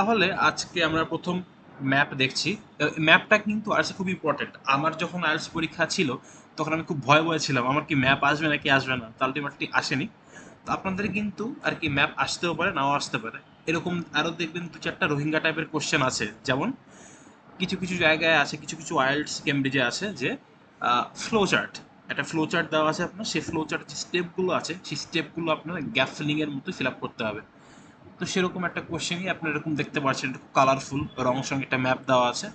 তাহলে আজকে আমরা প্রথম ম্যাপ দেখছি। ম্যাপটা কিন্তু আইএলটিএস খুব ইম্পর্টেন্ট। আমার যখন আইএলটিএস পরীক্ষা ছিল তখন আমি খুব ভয়ে ছিলাম আমার কি ম্যাপ আসবে নাকি আসবে না, তো আলটিমেটলি আসেনি। তো আপনাদের কিন্তু আর কি ম্যাপ আসতেও পারে নাও আসতে পারে। এরকম আরও দেখবেন 2-4টা রোহিঙ্গা টাইপের কোশ্চেন আছে, যেমন কিছু কিছু জায়গায় আছে, কিছু কিছু আইএলটিএস কেমব্রিজে আছে যে ফ্লো চার্ট, একটা ফ্লো চার্ট দেওয়া আছে আপনার, সেই ফ্লো চার্টের যে স্টেপগুলো আছে সেই স্টেপগুলো আপনার গ্যাপ ফিলিংয়ের মতো ফিল আপ করতে হবে। তো সেরকম একটা কোশ্চেনই আপনি এরকম দেখতে পাচ্ছেন, একটু কালারফুল রং সঙ্গে একটা ম্যাপ দেওয়া আছে।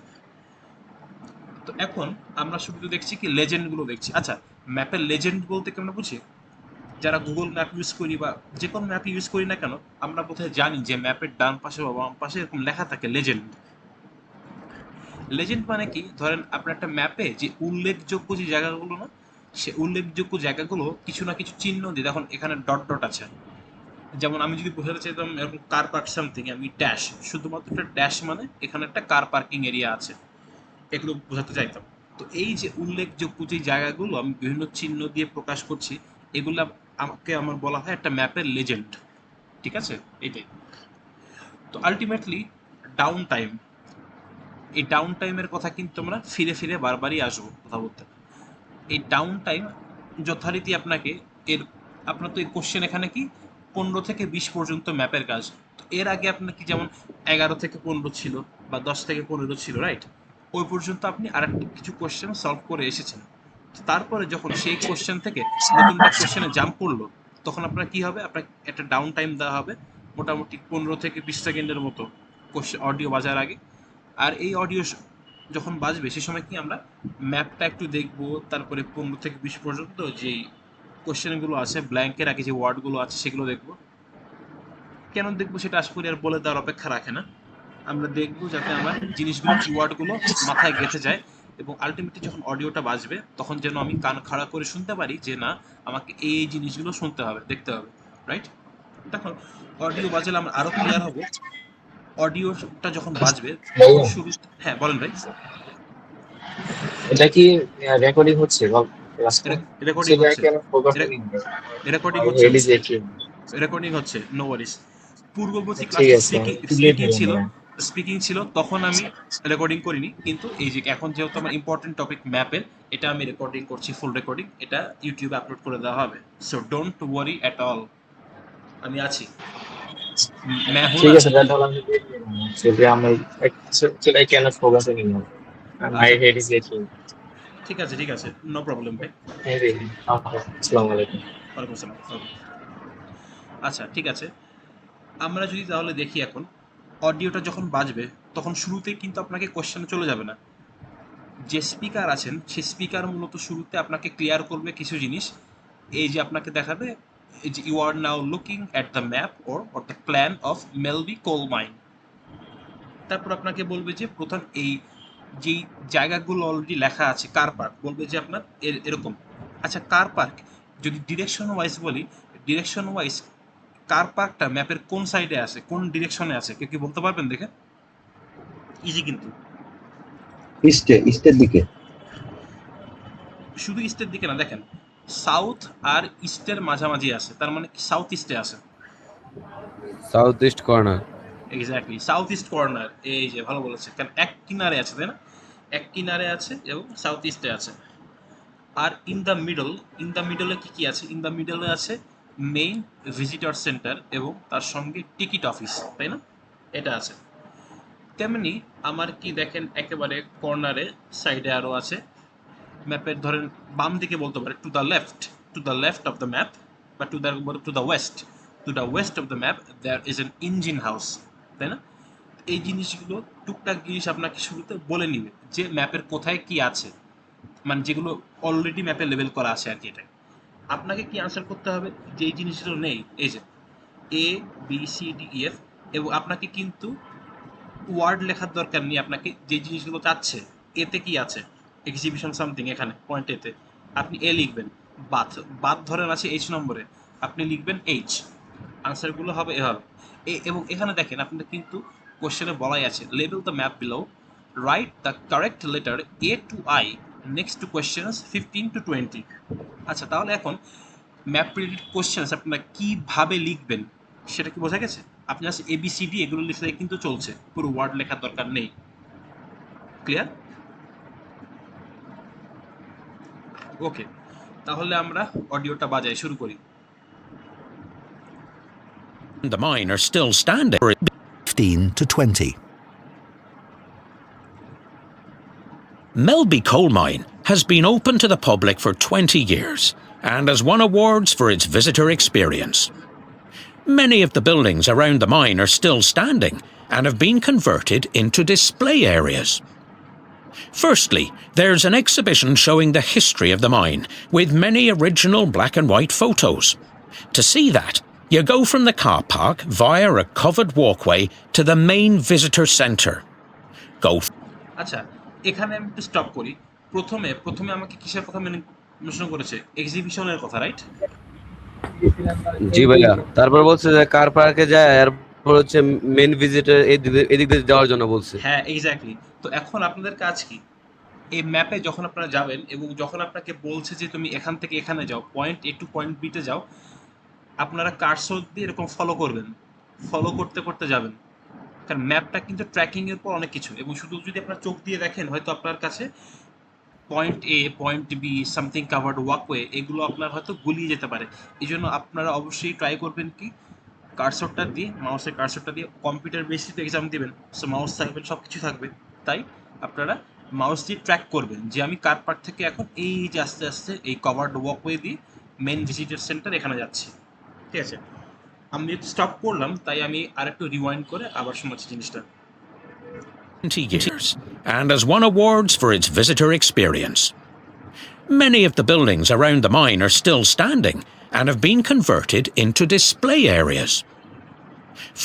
তো এখন আমরা শুধু দেখছি কি লেজেন্ডগুলো দেখছি। আচ্ছা, ম্যাপের লেজেন্ড বলতে কি আমরা বুঝি? যারা গুগল ম্যাপ ইউজ করি বা যে কোনো ম্যাপ ইউজ করি না কেন, আমরা বোধহয় জানি যে ম্যাপের ডান পাশে বা বাম পাশে এরকম লেখা থাকে লেজেন্ড। লেজেন্ড মানে কি, ধরেন আপনার একটা ম্যাপে যে উল্লেখযোগ্য যে জায়গাগুলো না, সে উল্লেখযোগ্য জায়গাগুলো কিছু না কিছু চিহ্ন দিয়ে, দেখুন এখানে ডট ডট আছে। যেমন আমি যদি বোঝাতে চাইতাম এরকম কার পার্ক সামথিং, আমি ড্যাশ, শুধুমাত্র একটা ড্যাশ মানে এখানে একটা কার পার্কিং এরিয়া আছে, এগুলো বোঝাতে চাইতাম। তো এই যে উল্লেখযোগ্য যে জায়গাগুলো আমি বিভিন্ন চিহ্ন দিয়ে প্রকাশ করছি, এগুলো আমাকে আমার বলা হয় একটা ম্যাপের লেজেন্ড। ঠিক আছে, এটাই। তো আলটিমেটলি ডাউন টাইম, এই ডাউন টাইমের কথা কিন্তু আমরা ফিরে ফিরে বারবারই আসবো কথা বলতে। এই ডাউন টাইম যথারীতি আপনাকে এর, আপনার তো এই কোশ্চেন এখানে কি 15 থেকে 20 পর্যন্ত ম্যাপের কাজ। তো এর আগে আপনার কি যেমন 11 থেকে 15 ছিল বা 10 থেকে 15 ছিল, রাইট? ওই পর্যন্ত আপনি আর একটা কিছু কোশ্চেন সলভ করে এসেছেন। তারপরে যখন সেই কোশ্চেন থেকে নতুন একটা কোশ্চেনে জাম্প করলো, তখন আপনার কি হবে, আপনার একটা ডাউন টাইম দেওয়া হবে মোটামুটি 15 থেকে 20 সেকেন্ডের মতো কোশ্চেন অডিও বাজার আগে। আর এই অডিও যখন বাজবে সে সময় কি আমরা ম্যাপটা একটু দেখবো, তারপরে 15 থেকে 20 পর্যন্ত যেই কোশ্চেনগুলো আছে ব্ল্যাঙ্কের আগে যে ওয়ার্ডগুলো আছে সেগুলো দেখবো। কেন দেখবো সেটা আশা করি আর বলে দেওয়ার অপেক্ষা রাখে না। আমরা দেখবো যাতে আমার জিনিসগুলো কিওয়ার্ডগুলো মাথায় গেঁথে যায়, এবং আলটিমেটলি যখন অডিওটা বাজবে তখন যেন আমি কান খাড়া করে শুনতে পারি যে না, আমাকে এই জিনিসগুলো শুনতে হবে, দেখতে হবে, রাইট? তখন অডিও বাজলে আমরা আরও ক্লিয়ার হব। অডিওটা যখন বাজবে তখন ভাইয়া, শুরু। হ্যাঁ বলেন ভাই। এটা কি রেকর্ডিং হচ্ছে ক্লাসটা? রেকর্ডিং সেটা হচ্ছে, কেন ফোকাসিং? রেকর্ডিং মাই হচ্ছে, হেড ইজ একিং। রেকর্ডিং হচ্ছে, নো ওয়ারিস। পূর্ববর্তী ঠিক ক্লাসে আছে, স্পিকিং ক্লিয়ার স্পিকিং হয়ে ছিল, গেল। স্পিকিং ছিল তখন আমি রেকর্ডিং করিনি, কিন্তু এই যে এখন যেহেতু আমার ইম্পর্টেন্ট টপিক ম্যাপের, এটা আমি রেকর্ডিং করছি, ফুল রেকর্ডিং, এটা ইউটিউবে আপলোড করে দেওয়া হবে। So don't worry at all, আমি আছি, मैं हूं ঠিক ना। আছে, তাহলে আমি যদি আমি সেটা কেন ফোকাসিং না? মাই আচ্ছা, হেড ইজ একিং। ঠিক আছে ঠিক আছে, নো প্রবলেম ভাই। আসসালামু আলাইকুম। ওয়ালাইকুম আসসালাম, ওকে। আচ্ছা ঠিক আছে, আমরা যদি তাহলে দেখি এখন অডিওটা যখন বাজবে তখন শুরুতেই কিন্তু আপনাকে কোশ্চেনে চলে যাবে না। যে স্পিকার আছেন সেই স্পিকার মূলত শুরুতে আপনাকে ক্লিয়ার করবে কিছু জিনিস। এই যে আপনাকে দেখাবে এই যে you are now looking at the map or the plan of Melby coal mine. তারপর আপনাকে বলবে যে প্রথম এই যেই জায়গাগুলো অলরেডি লেখা আছে কার পার্ক, বলবে যে আপনার এরকম। আচ্ছা, কার পার্ক যদি ডিরেকশন ওয়াইজ বলি, ডিরেকশন ওয়াইজ কার পার্কটা ম্যাপের কোন সাইডে আছে, কোন ডিরেকশনে আছে, কেউ কি বলতে পারবেন দেখে? ইজি কিন্তু। ইস্টের দিকে। শুধু ইস্টের দিকে না, দেখেন সাউথ আর ইস্টের মাঝামাঝি আছে, তার মানে কি সাউথ ইস্টে আছে। South east corner. Exactly, south east corner, এই যে ভালো বলেছে, কারণ এক কিনারে আছে তাই না, এক কিনারে আছে এবং সাউথ ইস্টে আছে। আর in the middle, in the মিডলে কি কি আছে, ইন দ্য মিডলে আছে মেইন ভিজিটর সেন্টার এবং তার সঙ্গে টিকিট অফিস, তাই না, এটা আছে। তেমনি আমার কি দেখেন একেবারে কর্নারে সাইডে আরও আছে ম্যাপের, ধরেন বাম দিকে বলতে পারে to the left of the map, বা to the west, to the west of the map there is an engine house, তাই না? এই জিনিসগুলো টুকটাক জিনিস আপনাকে শুরুতে বলে নিবে যে ম্যাপের কোথায় কি আছে, মানে যেগুলো অলরেডি ম্যাপে লেবেল করা আছে আর কি। এটা আপনাকে কি আনসার করতে হবে যে এই জিনিসগুলো নেই, এই যে ABCDEF, এবং আপনাকে কিন্তু ওয়ার্ড লেখার দরকার নেই, আপনাকে যে জিনিসগুলো চাচ্ছে এতে কি আছে, এক্সিবিশন সামথিং, এখানে পয়েন্ট এতে আপনি এ লিখবেন। বাথ, বাথ ধরেন আছে H নম্বরে, আপনি লিখবেন H, আনসারগুলো হবে এভাবে। এবং এখানে দেখেন আপনাদের কিন্তু কোশ্চেনে বলাই আছে label the map below, right the correct letter A to I next to questions 15 to 20। আচ্ছা, তাহলে এখন ম্যাপ রিলেটেড কোয়েশ্চেন্স আপনারা কীভাবে লিখবেন সেটা কি বোঝা গেছে? আপনি জাস্ট এবিসিডি এগুলো লিখলে কিন্তু চলছে, পুরো ওয়ার্ড লেখার দরকার নেই। ক্লিয়ার? ওকে, তাহলে আমরা অডিওটা বাজাই, শুরু করি। The mine are still standing. 15 to 20. Melby Coal Mine has been open to the public for 20 years and has won awards for its visitor experience. Many of the buildings around the mine are still standing and have been converted into display areas. Firstly, there's an exhibition showing the history of the mine with many original black and white photos. To see that, you go from the car park via a covered walkway to the main visitor centre. Go আচ্ছা, এখানে আমি একটু stop করি। প্রথমে আমাকে কিসের কথা mention করেছে? এক্সিবিশনের কথা, রাইট? জি ভাইয়া, তারপর বলছে যে কার পার্কে যায়, এরপর হচ্ছে মেন ভিজিটর এদিক দিয়ে যাওয়ার জন্য বলছে। হ্যাঁ, এক্স্যাক্টলি। তো এখন আপনাদের কাজ কি? এই ম্যাপে যখন আপনারা যাবেন এবং যখন আপনাকে বলছে যে তুমি এখান থেকে এখানে যাও, পয়েন্ট এ টু পয়েন্ট বিতে যাও, আপনারা কার্সর দিয়ে এরকম ফলো করবেন, ফলো করতে করতে যাবেন। কারণ ম্যাপটা কিন্তু ট্র্যাকিংয়ের পর অনেক কিছু, এবং শুধু যদি আপনার চোখ দিয়ে দেখেন হয়তো আপনার কাছে point A, point B, something covered walkway, এগুলো আপনার হয়তো গুলিয়ে যেতে পারে। এই জন্য আপনারা অবশ্যই ট্রাই করবেন কি, কার্সরটা দিয়ে, মাউসের কার্সরটা দিয়ে, কম্পিউটার বেসিস এক্সাম দিবেন, সো মাউস থাকবে, সব কিছু থাকবে। তাই আপনারা মাউস দিয়ে ট্র্যাক করবেন যে আমি কার পার্ক থেকে এখন এই যে আস্তে আস্তে এই কভার্ড ওয়াকওয়ে দিয়ে মেন ভিজিটার সেন্টার এখানে যাচ্ছি। ঠিক আছে, আমি স্টপ করলাম, তাই আমি আরেকটু রিওয়াইন্ড করে আবার শোনাচ্ছি জিনিসটা। 20 years and has won awards for its visitor experience. Many of the buildings around the mine are still standing and have been converted into display areas.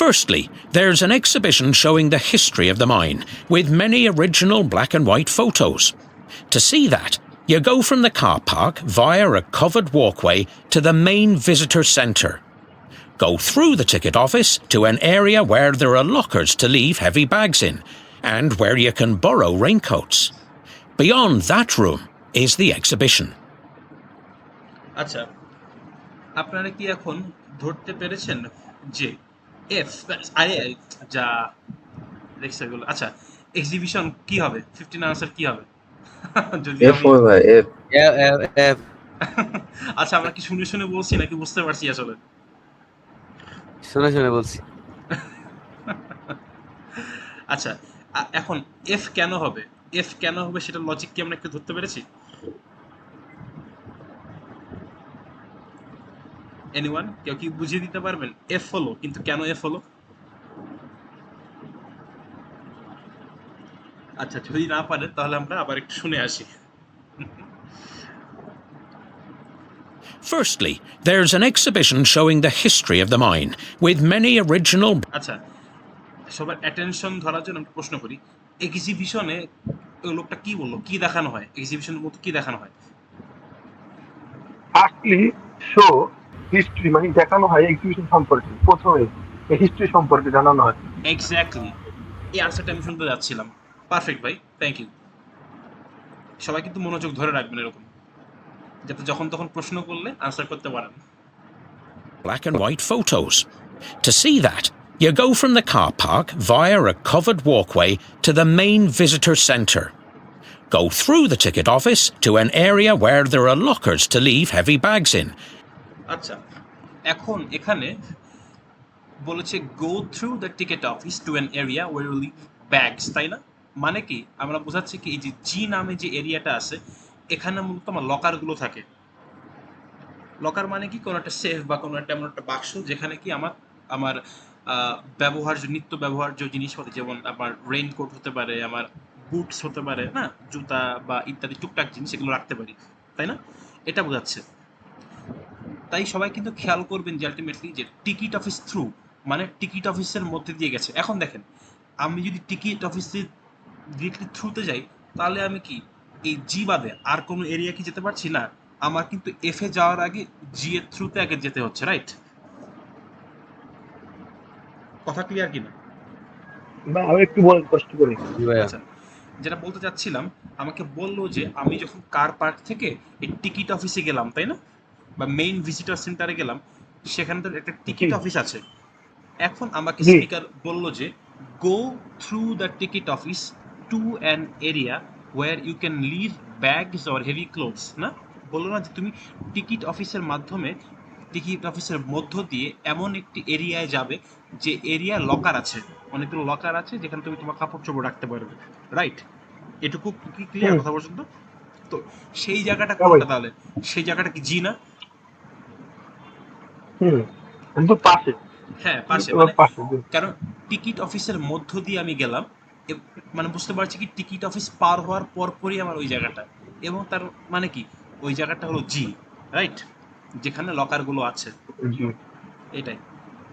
Firstly, there's an exhibition showing the history of the mine with many original black and white photos. To see that, you go from the car park via a covered walkway to the main visitor centre. Go through the ticket office to an area where there are lockers to leave heavy bags in and where you can borrow raincoats. Beyond that room is the exhibition. আচ্ছা, আপনারা কি এখন ধরতে পেরেছেন যে F, আরে যা দেখছে এগুলো। আচ্ছা, এক্সিবিশন কি হবে? 15 আনসার কি হবে? যদি এফ হবে ভাই, এফ। এফ আচ্ছা, আমরা কি শুনে শুনে বলছি নাকি বুঝতে পারছি আসলে? শুনে বলছি। আচ্ছা, এখন এফ কেন হবে? এফ কেন হবে সেটা লজিক কি আমরা একটু ধরতে পেরেছি? এনিওয়ান, কেউ কি বুঝিয়ে দিতে পারবেন এফ হলো, কিন্তু কেন এফ হলো? আচ্ছা, যদি না পারেন তাহলে আমরা আবার একটু শুনে আসি। Firstly, there's an exhibition showing the history of the mine with many original আচ্ছা, সবার অ্যাটেনশন ধরার জন্য আমি প্রশ্ন করি, এক্সিবিশনে ওই লোকটা কি বললো, কি দেখানো হয়? এক্সিবিশনের মধ্যে কি দেখানো হয়? ফার্স্টলি শো হিস্ট্রি, মানে দেখানো হয় এক্সিবিশন সম্পর্কে, প্রথমে হিস্ট্রি সম্পর্কে জানানো হয়। এক্স্যাক্টলি, এই আনসারটা আমি শুনতে যাচ্ছিলাম। পারফেক্ট ভাই, থ্যাংক ইউ। সবাই কিন্তু মনোযোগ ধরে রাখবেন এরকম, যাতে যখন তখন প্রশ্ন করলে আনসার করতে পারেন। black and white photos. To see that, you go from the car park via a covered walkway to the main visitor centre. Go through the ticket office to an area where there are lockers to leave heavy bags in. আচ্ছা, এখন এখানে বলেছে go through the ticket office to an area where you leave bags, তাই না? মানে কি আমরা বোঝাচ্ছি কি, এই যে জি নামে যে এরিয়াটা আছে, এখানে মূলত আমার লকারগুলো থাকে। লকার মানে কি, কোনো একটা সেফ বা কোনো একটা এমন একটা বাক্স যেখানে কি আমার আমার ব্যবহার্য, নিত্য ব্যবহার্য জিনিসপত্র, যেমন আমার রেইনকোট হতে পারে, আমার বুটস হতে পারে, না জুতা বা ইত্যাদি টুকটাক জিনিস, এগুলো রাখতে পারি, তাই না? এটা বোঝাচ্ছে। তাই সবাই কিন্তু খেয়াল করবেন যে আলটিমেটলি যে টিকিট অফিস থ্রু মানে টিকিট অফিসের মধ্যে দিয়ে গেছে। এখন দেখেন, আমি যদি টিকিট অফিসের ডিরেক্টলি থ্রুতে যাই, তাহলে আমি কি এই জি বাদে আর কোনো এরিয়া কি যেতে পারছি না? আমার কিন্তু এফ এ যাওয়ার আগে জি এর থ্রুতে আগে যেতে হচ্ছে, রাইট? কথা ক্লিয়ার কিনা? বা আমি একটু বলেন কষ্ট করে। জি ভাইয়া। আচ্ছা, যেটা বলতে চাচ্ছিলাম, আমাকে বললো যে আমি যখন কার পার্ক থেকে এই টিকিট অফিসে গেলাম, তাই না, বা মেইন ভিজিটর সেন্টারে গেলাম, সেখানে তো একটা টিকিট অফিস আছে। এখন আমাকে জি। স্পিকার বলল যে go through the ticket office to an area where you can leave bags or heavy clothes, না বললো না যে তুমি টিকিট অফিসের মাধ্যমে টিকিট অফিসের মধ্য দিয়ে এমন একটি এরিয়ায় যাবে যে এরিয়া লকার আছে, অনেকগুলো লকার আছে যেখানে তুমি তোমার কাপড় চোপড় রাখতে পারবে, রাইট? এটুকু কি ক্লিয়ার হুম। কথা পর্যন্ত? তো সেই জায়গাটা হ্যাঁ ভাই। কোনটা তাহলে? সেই জায়গাটা কি জি না? কিন্তু পাশে, হ্যাঁ পাশে, তোমার মানে পাশে জি। কারণ টিকিট অফিসের মধ্য দিয়ে আমি গেলাম, মানে বুঝতে পারছি কি টিকিট অফিস পার হওয়ার পরপরই আমার ওই জায়গাটা, এবং তার মানে কি ওই জায়গাটা হলো জি, রাইট, যেখানে লকারগুলো আছে, জি। এটাই।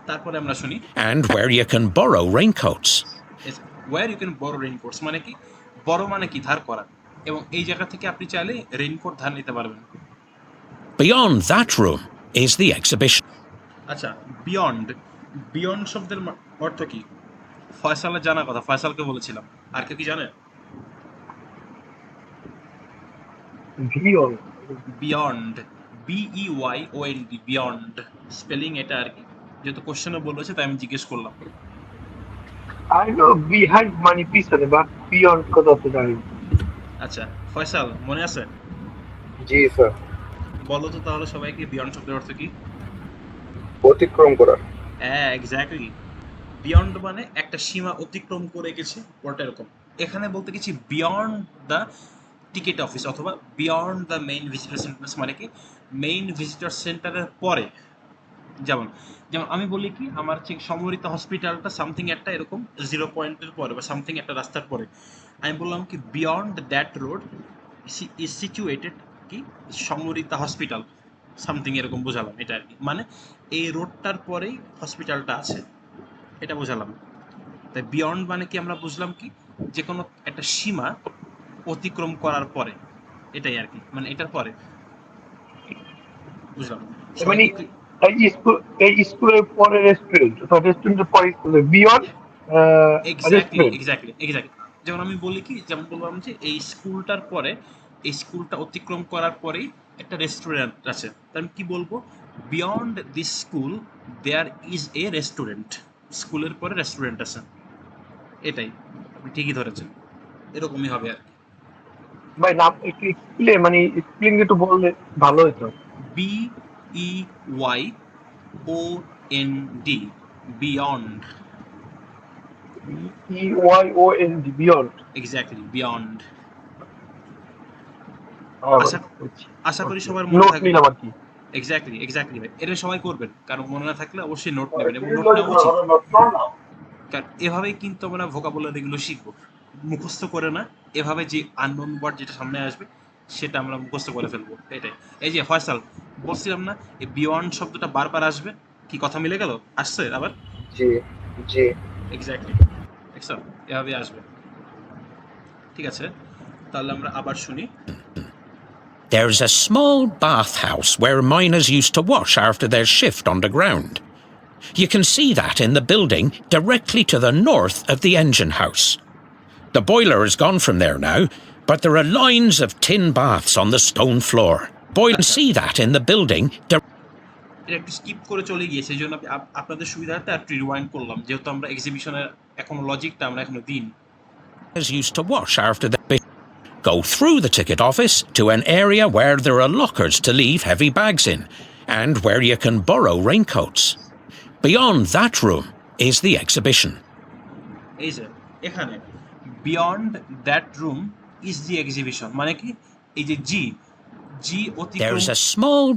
তারপরে আমরা শুনি and where you can borrow raincoats. Where you can borrow raincoats, মানে কি বড় মানে কি ধার করা, এবং এই জায়গা থেকে আপনি চাইলে রেইনকোট ধার নিতে পারবেন। Beyond that room is the exhibition. আচ্ছা, বিয়ন্ড, বিয়ন্ড শব্দের অর্থ কি? ফয়সালের জানা কথা, ফয়সালকে বলেছিলাম, আর কেউ কি জানে? ভিওন। বিয়ন্ড, BEYOND, বিয়ন্ড স্পেলিং এটা আর কি, যেহেতু কোশ্চেনে বলেছে তাই আমি জিজ্ঞেস করলাম। আই নো বিহাইন্ড মানে পিছনে, বা বিয়ন্ড কথা তো জানি না। আচ্ছা ফয়সাল, মনে আছে? জি স্যার। বলো তো তাহলে সবাইকে বিয়ন্ড শব্দের অর্থ কি? অতিক্রম করা। হ্যাঁ এক্স্যাক্টলি, বিয়ন্ড মানে একটা সীমা অতিক্রম করে গেছে, ওটা এরকম। এখানে বলতে গেছি বিয়ন্ড দ্য টিকিট অফিস অথবা beyond the main visitor centre, মানে কি মেইন ভিজিটর সেন্টারের পরে। যেমন যেমন আমি বলি কি আমার ঠিক সমরিত হসপিটালটা সামথিং একটা এরকম 0 পয়েন্টের পরে বা সামথিং একটা রাস্তার পরে, আমি বললাম কি beyond that road is situated কি সমরিতা হসপিটাল, সামথিং এরকম বোঝালাম, এটা আর কি, মানে এই রোডটার পরেই হসপিটালটা আছে, এটা বোঝালাম। তাই বিয়ন্ড মানে কি আমরা বুঝলাম কি যে কোনো একটা সীমা অতিক্রম করার পরে, এটাই আর কি, মানে এটার পরে, বুঝলাম। মানে সবাই কি এই স্কুলের পরে রেস্টুরেন্ট, অথবা রেস্টুরেন্টের পরে beyond exactly restaurant. Exactly exactly, যেমন আমি বলি কি, যেমন বললাম যে এই স্কুলটার পরে, এই স্কুলটা অতিক্রম করার পরেই একটা রেস্টুরেন্ট আছে, তাই আমি কি বলবো beyond this school there is a restaurant, স্কুলের পরে রেস্টুরেন্ট আছে, এটাই, আপনি ঠিকই ধরেছেন, এরকমই হবে আর কি। ভাই নাম একটু এক্সপ্লেন, মানে এক্সপ্লেন একটু বললে ভালো হতো। BEYOND, beyond, EYOND beyond. Exactly beyond. আচ্ছা, আশা করি সবার মনে নোট থাকবে। নিলাম আর কি। এক্স্যাক্টলি এক্স্যাক্টলি ভাই, এটা সবাই করবেন, কারণ মনে না থাকলে অবশ্যই নোট নেবেন, এবং নোট নেওয়া উচিত, কারণ এভাবেই কিন্তু আমরা ভোকাবুলারিগুলো শিখবো, মুখস্থ করে না, এভাবে যে আননোন ওয়ার্ড যেটা সামনে আসবে সেটা আমরা মুখস্থ করে ফেলবো, এটাই। এই যে ফয়সাল, বলছিলাম না এই বিয়ন্ড শব্দটা বারবার আসবে, কি কথা মিলে গেল? আসছে আবার? জি জি। এক্স্যাক্টলি, দেখছো, এভাবেই আসবে। ঠিক আছে, তাহলে আমরা আবার শুনি। There's a small bathhouse where miners used to wash after their shift underground. You can see that in the building directly to the north of the engine house. The boiler is gone from there now, but there are lines of tin baths on the stone floor. Boilers see that in the building এটা একটু skip করে চলে গিয়েছে, এই জন্য আপনাদের সুবিধার্থে একটু রিওয়াইন্ড করলাম, যেহেতু আমরা এক্সিবিশনের এখনো লজিকটা আমরা এখনো দিন। used to wash after they go through the ticket office to an area where there are lockers to leave heavy bags in, and where you can borrow raincoats. Beyond that room is the exhibition. এই যে এখানে beyond that room is the exhibition, মানে কি এই যে জি, জি অতিক্রম, There's a small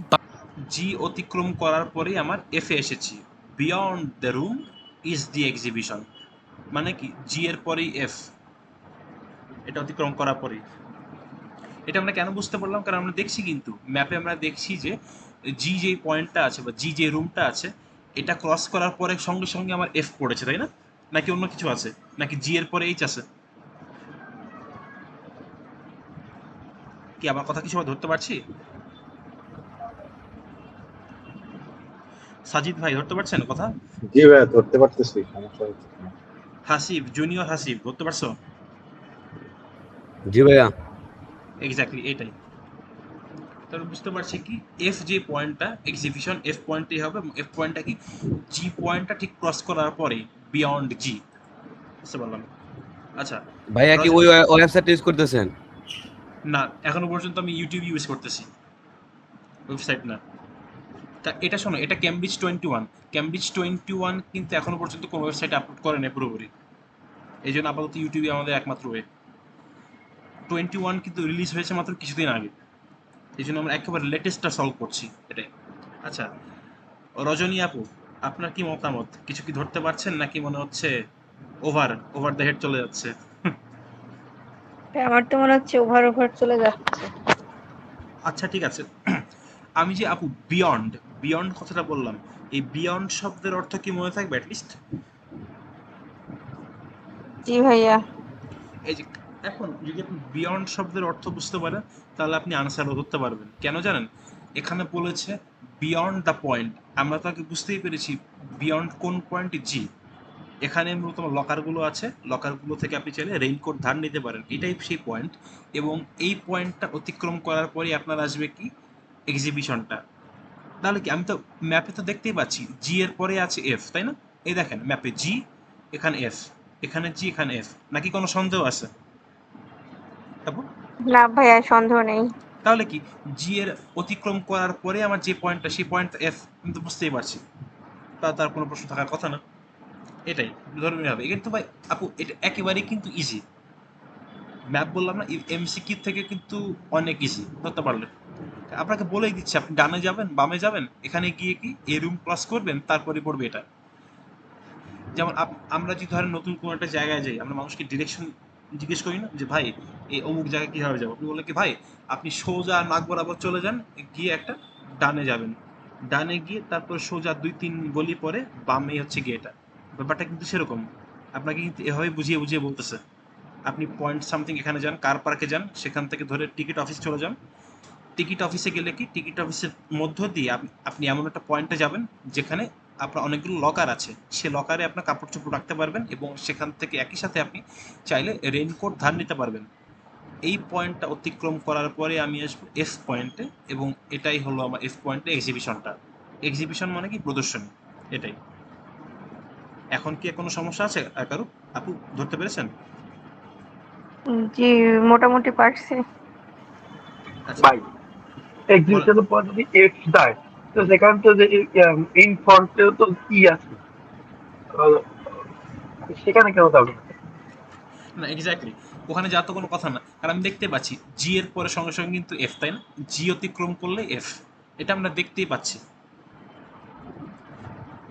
জি অতিক্রম করার পরেই আমার এফে এসেছি, beyond the room is the exhibition, মানে কি জি এর পরেই এফ, এটা অতিক্রম করার পরেই। এটা আমরা কেন বুঝতে পারলাম, কারণ আমরা দেখছি কিন্তু ম্যাপে আমরা দেখছি যে জি যে পয়েন্টটা আছে বা জি যে রুমটা আছে, এটা ক্রস করার পরে সঙ্গে সঙ্গে আমার এফ পড়েছে, তাই না? নাকি অন্য কিছু আছে, নাকি জি এর পরে এইচ আছে? কি আমার কথা কি সবাই ধরতে পারছি? সাজিদ ভাই ধরতে পারছেন কথা? জি ভাইয়া ধরতে পারতেছি, সমস্যা হচ্ছে না। হাসিব, জুনিয়র হাসিব, ধরতে পারছো? জি ভাইয়া। এক্স্যাক্টলি এটাই। তাহলে বুঝতে পারছি কি এফ যে পয়েন্টটা এক্সিবিশন এফ পয়েন্টই হবে, এফ পয়েন্টটা কি জি পয়েন্টটা ঠিক ক্রস করার পরে বিয়ন্ড জি। বুঝতে পারলাম। আচ্ছা ভাইয়া কি ওই ওয়েবসাইট ইউজ করতেছেন? না, এখনো পর্যন্ত আমি ইউটিউব ইউজ করতেছি, ওয়েবসাইট না। তা এটা শোনো, এটা ক্যামব্রিজ 21, ক্যামব্রিজ 21 কিন্তু এখনো পর্যন্ত কোনো ওয়েবসাইটে আপলোড করে না পুরোপুরি, এই জন্য আপাতত ইউটিউবে আমাদের একমাত্র ওয়ে। 21 কিন্তু রিলিজ হয়েছে মাত্র কিছুদিন আগে, এই জন্য আমরা একেবারে লেটেস্টটা সলভ করছি এটাই। আচ্ছা রজনী আপু, আপনার কি মতামত? কিছু কি ধরতে পারছেন নাকি মনে হচ্ছে ওভার ওভার দ্য হেড চলে যাচ্ছে? আমার তো মনে হচ্ছে ওভার চলে যাচ্ছে। আচ্ছা ঠিক আছে, আমি যে আপু বিয়ন্ড বিয়ন্ড কথাটা বললাম, এই বিয়ন্ড শব্দের অর্থ কি মনে থাকবে অ্যাটলিস্ট? জি ভাইয়া। এই যে এখন যদি আপনি বিয়ন্ড শব্দের অর্থ বুঝতে পারেন তাহলে আপনি আনসারও ধরতে পারবেন। কেন জানেন? এখানে বলেছে বিয়ন্ড দ্য পয়েন্ট, আমরা তো আগে বুঝতেই পেরেছি বিয়ন্ড কোন পয়েন্ট, জি। এখানে মূলত লকারগুলো আছে, লকারগুলো থেকে আপনি চাইলে রেইনকোট ধার নিতে পারেন, এটাই সেই পয়েন্ট। এবং এই পয়েন্টটা অতিক্রম করার পরেই আপনার আসবে কি এক্সিবিশনটা। তাহলে কি আমি তো ম্যাপে তো দেখতেই পাচ্ছি জি এর পরে আছে এফ, তাই না? এই দেখেন ম্যাপে জি, এখানে এফ, এখানে জি, এখানে এফ, নাকি কোনো সন্দেহ আছে? তারপর না ভাইয়া, সন্দেহ নেই। তাহলে কি জি এর অতিক্রম করার পরে আমার যে পয়েন্টটা, সেই পয়েন্ট এফ, আমি তো বুঝতেই পারছি, তার কোনো প্রশ্ন থাকার কথা না। এটাই ধর্মীয় হবে কিন্তু ভাই আপু, এটা একেবারেই কিন্তু ইজি। ম্যাপ বললাম না, এমসিকিউ থেকে কিন্তু অনেক ইজি ধরতে পারলে। আপনাকে বলেই দিচ্ছি, আপনি ডানে যাবেন বামে যাবেন, এখানে গিয়ে কি এ রুম ক্রস করবেন, তারপরে পড়বে এটা। যেমন আমরা যদি ধরেন নতুন কোনো একটা জায়গায় যাই, আমরা মানুষকে ডিরেকশন জিজ্ঞেস করি না যে ভাই এই অমুক জায়গায় কীভাবে যাবো, আপনি বলে কি ভাই আপনি সোজা নাক বরাবর চলে যান, গিয়ে একটা ডানে যাবেন, ডানে গিয়ে তারপর সোজা 2-3 গলি পরে বামে হচ্ছে গিয়ে এটা। ব্যাপারটা কিন্তু সেরকম, আপনাকে কিন্তু এভাবে বুঝিয়ে বুঝিয়ে বলতেছে। আপনি পয়েন্ট সামথিং এখানে যান, কার পার্কে যান, সেখান থেকে ধরে টিকিট অফিস চলে যান। টিকিট অফিসে গেলে কি টিকিট অফিসের মধ্য দিয়ে আপনি এমন একটা পয়েন্টে যাবেন যেখানে আপনার অনেকগুলো লকার আছে, সে লকারে আপনার কাপড় চোপড় রাখতে পারবেন এবং সেখান থেকে একই সাথে আপনি চাইলে রেইনকোট ধার নিতে পারবেন। এই পয়েন্টটা অতিক্রম করার পরে আমি আসবো এফ পয়েন্টে, এবং এটাই হলো আমার এফ পয়েন্টে এক্সিবিশনটা। এক্সিবিশন মানে কি প্রদর্শনী, এটাই। এখন কি কোনো সমস্যা আছে আর কারো? আপু ধরতে পেরেছেন? জি মোটামুটি পারছি। আচ্ছা ভাই এক্সিবিশনের পর যদি এফ দেয়, তো সেখানে তো যে ইন ফ্রন্টেও তো ই আছে, আহ, সেখানে কেন যাবে না? না এক্স্যাক্টলি, ওখানে যা তো কোনো কথা না, কারণ আমি দেখতে পাচ্ছি জি এর পরে সঙ্গে সঙ্গে কিন্তু এফ, তাই না? জি অতিক্রম করলে এফ, এটা আমরা দেখতেই পাচ্ছি।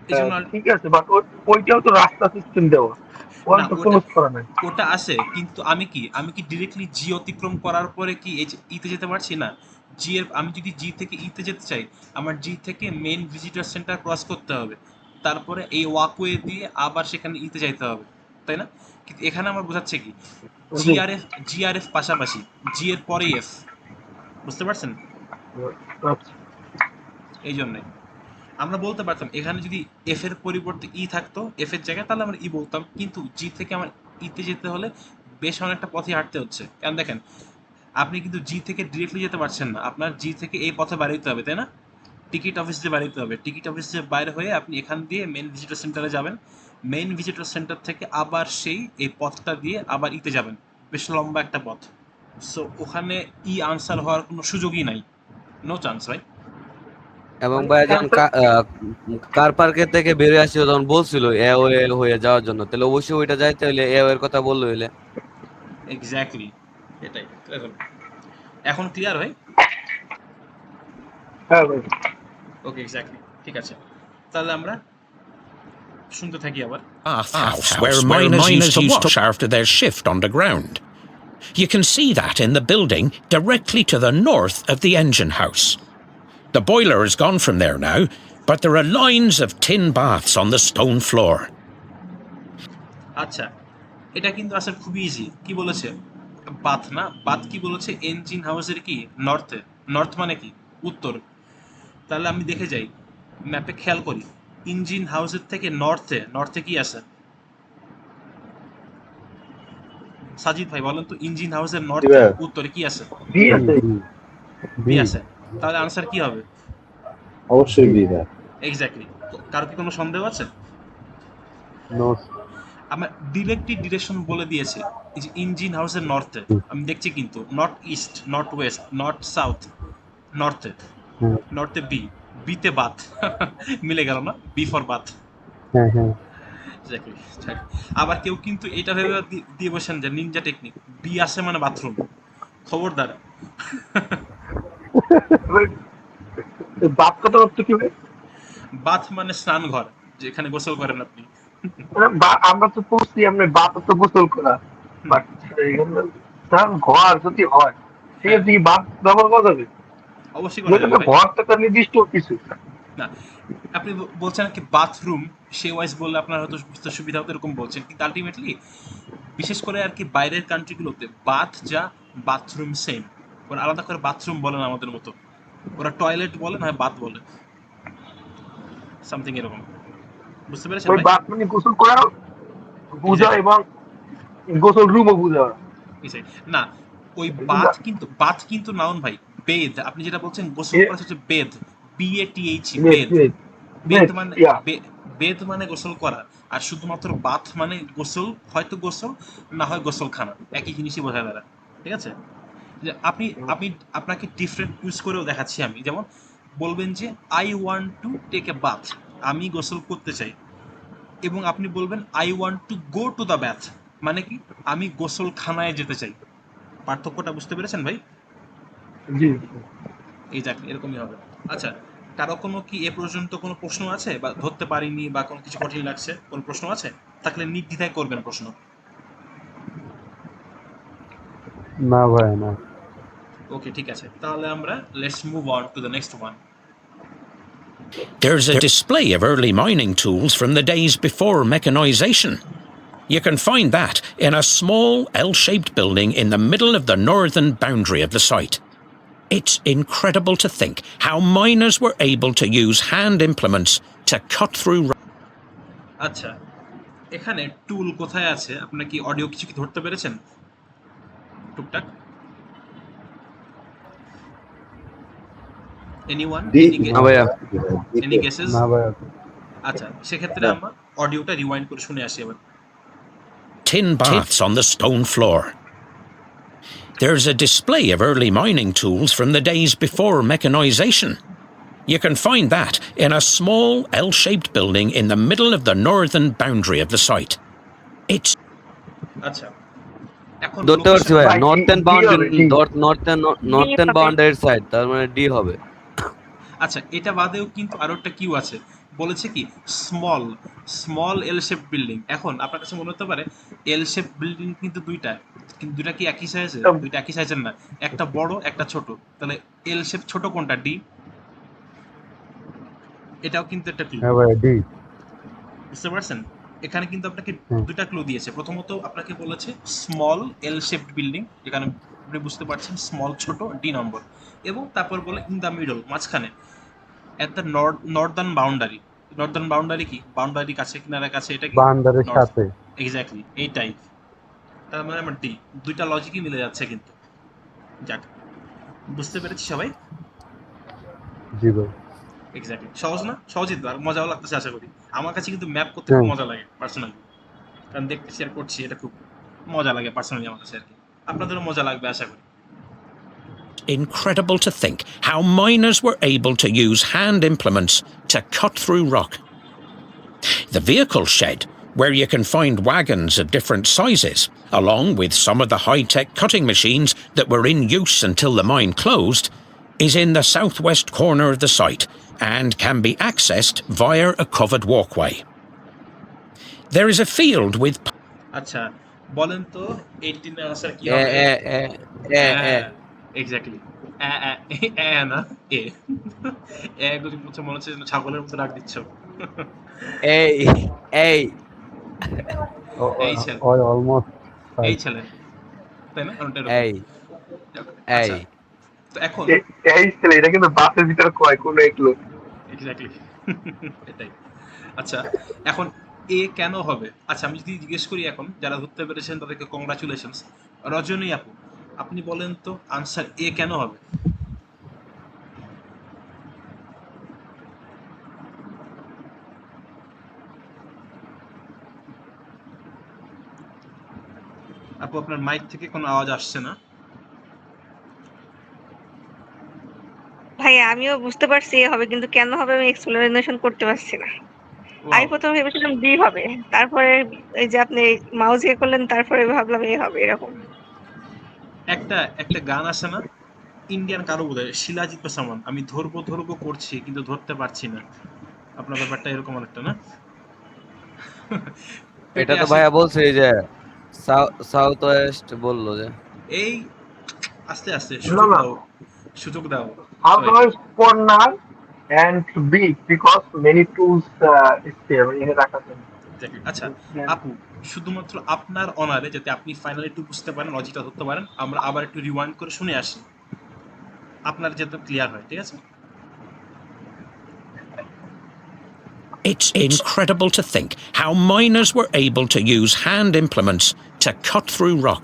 এই জন্য ঠিক আছে, বাট ওইটাও তো রাস্তা সিস্টেম দেওয়া, ওখানে না তো ওটা ক্লোজ করা নাই। ওটা আছে, কিন্তু আমি কি ডিরেক্টলি জি অতিক্রম করার পরে কি এই যে ইতে যেতে পারছি না? জি এর আমি যদি জি থেকে ইতে যেতে চাই, আমার জি থেকে মেইন ভিজিটর সেন্টার ক্রস করতে হবে, তারপরে এই ওয়াকওয়ে দিয়ে আবার সেখানে ইতে যাইতে হবে, তাই না? কিন্তু এখানে আমার বোঝাচ্ছে কি জি। জিআরএফ পাশাপাশি, জি এর পরেই এফ, বুঝতে পারছেন? আচ্ছা। এই জন্যই আমরা বলতে পারতাম এখানে যদি এফ এর পরিবর্তে ই থাকতো, এফ এর জায়গায়, তাহলে আমরা ই বলতাম, কিন্তু জি থেকে আমার ইতে যেতে হলে বেশ অনেকটা পথে হাঁটতে হচ্ছে। কারণ দেখেন আপনি কিন্তু জি থেকে ডিরেক্টলি যেতে পারছেন না, আপনার জি থেকে এই পথে বাড়িতে হবে, তাই না? টিকিট অফিস দিয়ে বাড়িতে হবে, টিকিট অফিস দিয়ে বাইরে হয়ে আপনি এখান দিয়ে মেন ভিজিটর সেন্টারে যাবেন, মেইন ভিজিটর সেন্টার থেকে আবার সেই এই পথটা দিয়ে আবার ইতে যাবেন, বেশ লম্বা একটা পথ। সো ওখানে ই আনসার হওয়ার কোনো সুযোগই নাই, নো চান্স ভাই। এবং ভাই যখন কার পার্কের থেকে বেরিয়ে আসছিল তখন বলছিল এ ওয়ে হয়ে যাওয়ার জন্য, তাহলে অবশ্যই ওইটা যাইতে হলে এ ওয়ের কথা বললো হইলে। এক্স্যাক্টলি, এটাই। এখন এখন ক্লিয়ার হয়? হ্যাঁ ভাই। ওকে এক্স্যাক্টলি, ঠিক আছে, তাহলে আমরা শুনতে থাকি আবার। Bathhouse where miners used to wash after their shift underground. You can see that in the building directly to the north of the engine house. The boiler is gone from there now, but there are lines of tin baths on the stone floor. আচ্ছা এটা কিন্তু আসলে খুবই easy. কি বলেছে? Bath না, bath কি বলেছে? ইঞ্জিন হাউসের কি নর্থে, নর্থ মানে কি উত্তর। তাহলে আমি দেখে যাই, ম্যাপে খেয়াল করি, ইঞ্জিন হাউসের থেকে নর্থে কি আছে? সাজিদ ভাই বলেন তো, ইঞ্জিন হাউসের নর্থে জি ভাই। উত্তরে কি আছে? বি আছে। বি আছে। তাহলে আনসার কি হবে? অবশ্যই বি ভাই। এক্স্যাক্টলি। কারো কি কোনো সন্দেহ আছে? নো। আমার ডিরেক্টলি ডিরেকশন বলে দিয়েছে। এই যে ইঞ্জিন হাউসের নর্থে, আমি দেখছি কিন্তু north east, north west, north south, নর্থে, হ্যাঁ নর্থে বি, বিতে বাথ। মিলে গেল না? B for bath. হ্যাঁ হ্যাঁ। এক্স্যাক্টলি। আবার কেউ কিন্তু এটা ভেবে দিয়ে বসেন যে নিনজা টেকনিক, বি আসে মানে বাথরুম। খবরদার। বাপ কথা অর্থ কি ভাই? বাথ মানে স্নান ঘর, যেখানে গোসল করেন আপনি। আমরা তো পড়ছি আমরা বাপ তো গোসল করা, বাট ঘর যদি হয় হ্যাঁ, সেক্ষেত্রে কি বাপ ব্যবহার করা যাবে? অবশ্যই করা যাবে ভাই। ঘর তো একটা নির্দিষ্ট কিছু। না, আপনি বলছেন কি বাথরুম, সে ওয়াইজ বললে আপনার হয়তো বুঝতে সুবিধা হতো, এরকম বলছেন, কিন্তু আলটিমেটলি বিশেষ করে আর কি বাইরের কান্ট্রিগুলোতে বাথ যা, বাথরুম সেম। ওরা আলাদা করে বাথরুম বলে না আমাদের মতো, ওরা টয়লেট বলে না বাথ বলে, সামথিং এরকম। বুঝতে পেরেছেন ওই ভাই? বাপ মানে গোসল করা বুঝা Exactly. এবং গোসল রুমও বুঝা। Exactly. না, ওই বাথ কিন্তু নাউন ভাই। বেদ, আপনি যেটা বলছেন গোসল করা হচ্ছে বেদ, BATH, বেদ। বেদ মানে বেদ মানে গোসল করা, আর শুধুমাত্র বাথ মানে গোসল, হয়তো গোসল না হয় গোসলখানা, একই জিনিসই বোঝায় তারা। ঠিক আছে? যে আপনি আপনি আপনাকে ডিফারেন্ট ইউজ করেও দেখাচ্ছি আমি। যেমন বলবেন যে I want to take a bath, আমি গোসল করতে চাই, এবং আপনি বলবেন I want to go to the bath, মানে কি আমি গোসলখানায় যেতে চাই। পার্থক্যটা বুঝতে পেরেছেন ভাই? জি। এই যাক, এরকমই হবে। আচ্ছা, কারো কোনো কি এ পর্যন্ত কোনো প্রশ্ন আছে, বা ধরতে পারিনি, বা কোনো কিছু কঠিন লাগছে, কোনো প্রশ্ন আছে? থাকলে নির্দ্বিধায় করবেন প্রশ্ন। না ভাই না। ওকে, ঠিক আছে, তাহলে আমরা let's move on to the next one. There's a display of early mining tools from the days before mechanization. You can find that in a small L-shaped building in the middle of the northern boundary of the site. It's incredible to think how miners were able to use hand implements to cut through. আচ্ছা, এখানে টুল কোথায় আছে? আপনার কি audio কিছু কি ধরতে পেরেছেন টুকটাক? এনিওয়ান? ডি না ভাইয়া। Any guesses? না ভাই। আচ্ছা, সেক্ষেত্রে আমরা অডিওটা রিওয়াইন্ড করে শুনে আসি এবার। Tin baths on the stone floor. There's a display of early mining tools from the days before mechanization. You can find that in a small L-shaped building in the middle of the northern boundary of the site. It's আচ্ছা, এখন ধরতে পারছি ভাইয়া, নর্থেন হবে। বাউন্ডারির side, তার মানে D হবে। আচ্ছা, এটা বাদেও কিন্তু আরো একটা কিউ আছে, বলেছে কি স্মল এল শেপ বিল্ডিং। এখন আপনার কাছে মনে হতে পারে এল শেপ বিল্ডিং কিন্তু দুইটা, কিন্তু দুইটা কি একই সাইজের? দুইটা একই সাইজের না, একটা বড় একটা ছোট। তাহলে এল শেপ ছোট কোনটা? ডি। এটাও কিন্তু একটা ক্লু, হ্যাঁ ভাই ডি। বুঝতে পারছেন? এখানে কিন্তু আপনাকে হুম। দুইটা ক্লু দিয়েছে। প্রথমত আপনাকে বলেছে স্মল এল শেপড বিল্ডিং, যেখানে আপনি বুঝতে পারছেন স্মল ছোট, ডি নম্বর, এবং তারপর বলে ইন দ্য মিডল, মাঝখানে, at the Northern boundary. Northern boundary কি? বাউন্ডারি কাছে, কিনারে কাছে, এটা কি? বান্দারের সাথে। এক্স্যাক্টলি, এইটাই। তার মানে আমার ডি। দুইটা লজিকই মিলে যাচ্ছে কিন্তু। যাক, বুঝতে পেরেছি সবাই? জি ভাই। এক্স্যাক্টলি। সহজ না? সহজই তো, আর মজাও লাগতেছে আশা করি। আমার কাছে কিন্তু ম্যাপ করতে খুব মজা লাগে পার্সোনালি, কারণ দেখতে শেয়ার করছি, এটা খুব মজা লাগে পার্সোনালি আমার কাছে আর কি। আপনাদেরও মজা লাগবে আশা করি। incredible to think how miners were able to use hand implements to cut through rock. The vehicle shed, where you can find wagons of different sizes, along with some of the high-tech cutting machines that were in use until the mine closed, is in the southwest corner of the site and can be accessed via a covered walkway. There is a field with আচ্ছা, বলেন তো 18 এর answer কি এ হবে? এ এ এ এ exactly, না এ। এগুলো মনে হচ্ছে যেন ছাগলের মতো ডাক দিচ্ছ। এই এই এই ছেলে, ওই অলমোস্ট এই ছেলে, তাই না? এই আচ্ছা, এই তো এখন এই ছেলে, এটা কিন্তু বাসের ভিতরে কয় কোনো এক লোক। এক্স্যাক্টলি, এটাই। আচ্ছা, এখন এ কেন হবে? আচ্ছা, আমি যদি জিজ্ঞেস করি, এখন যারা ধরতে পেরেছেন তাদেরকে কংগ্রাচুলেশনস। রজনী আপু, আপনি বলেন তো আনসার এ কেন হবে? আপু আপনার মাইক থেকে কোনো আওয়াজ আসছে না। ভাইয়া আমিও বুঝতে পারছি এ হবে, কিন্তু কেন হবে আমি এক্সপ্লেনেশন করতে পারছি না। আমি Wow, প্রথমে ভেবেছিলাম ডি হবে, তারপরে এই যে আপনি মাউস ইয়ে করলেন, তারপরে ভাবলাম এ হবে এরকম। একটা গান আছে না, ইন্ডিয়ান কারো বোধহয় শিলাজিৎ বা সামান, আমি ধরবো ধরবো করছি কিন্তু ধরতে পারছি না। আপনার ব্যাপারটা এরকম অনেকটা না? এটা পেটে তো আসে ভাইয়া বলছে এই যে সাউথ ওয়েস্ট বললো যে এই আস্তে আস্তে No, সুযোগ no. দাও, সুযোগ দাও How সবাইকে। much for now and big because many tools is there in রাখার জন্য। Exactly. আচ্ছা আপু, শুধুমাত্র আপনার অনারে যাতে আপনি ফাইনালি একটু বুঝতে পারেন, লজিকটা ধরতে পারেন, আমরা আবার একটু রিওয়াইন্ড করে শুনে আসি, আপনার যাতে ক্লিয়ার হয়, ঠিক আছে? It's incredible to think how miners were able to use hand implements to cut through rock.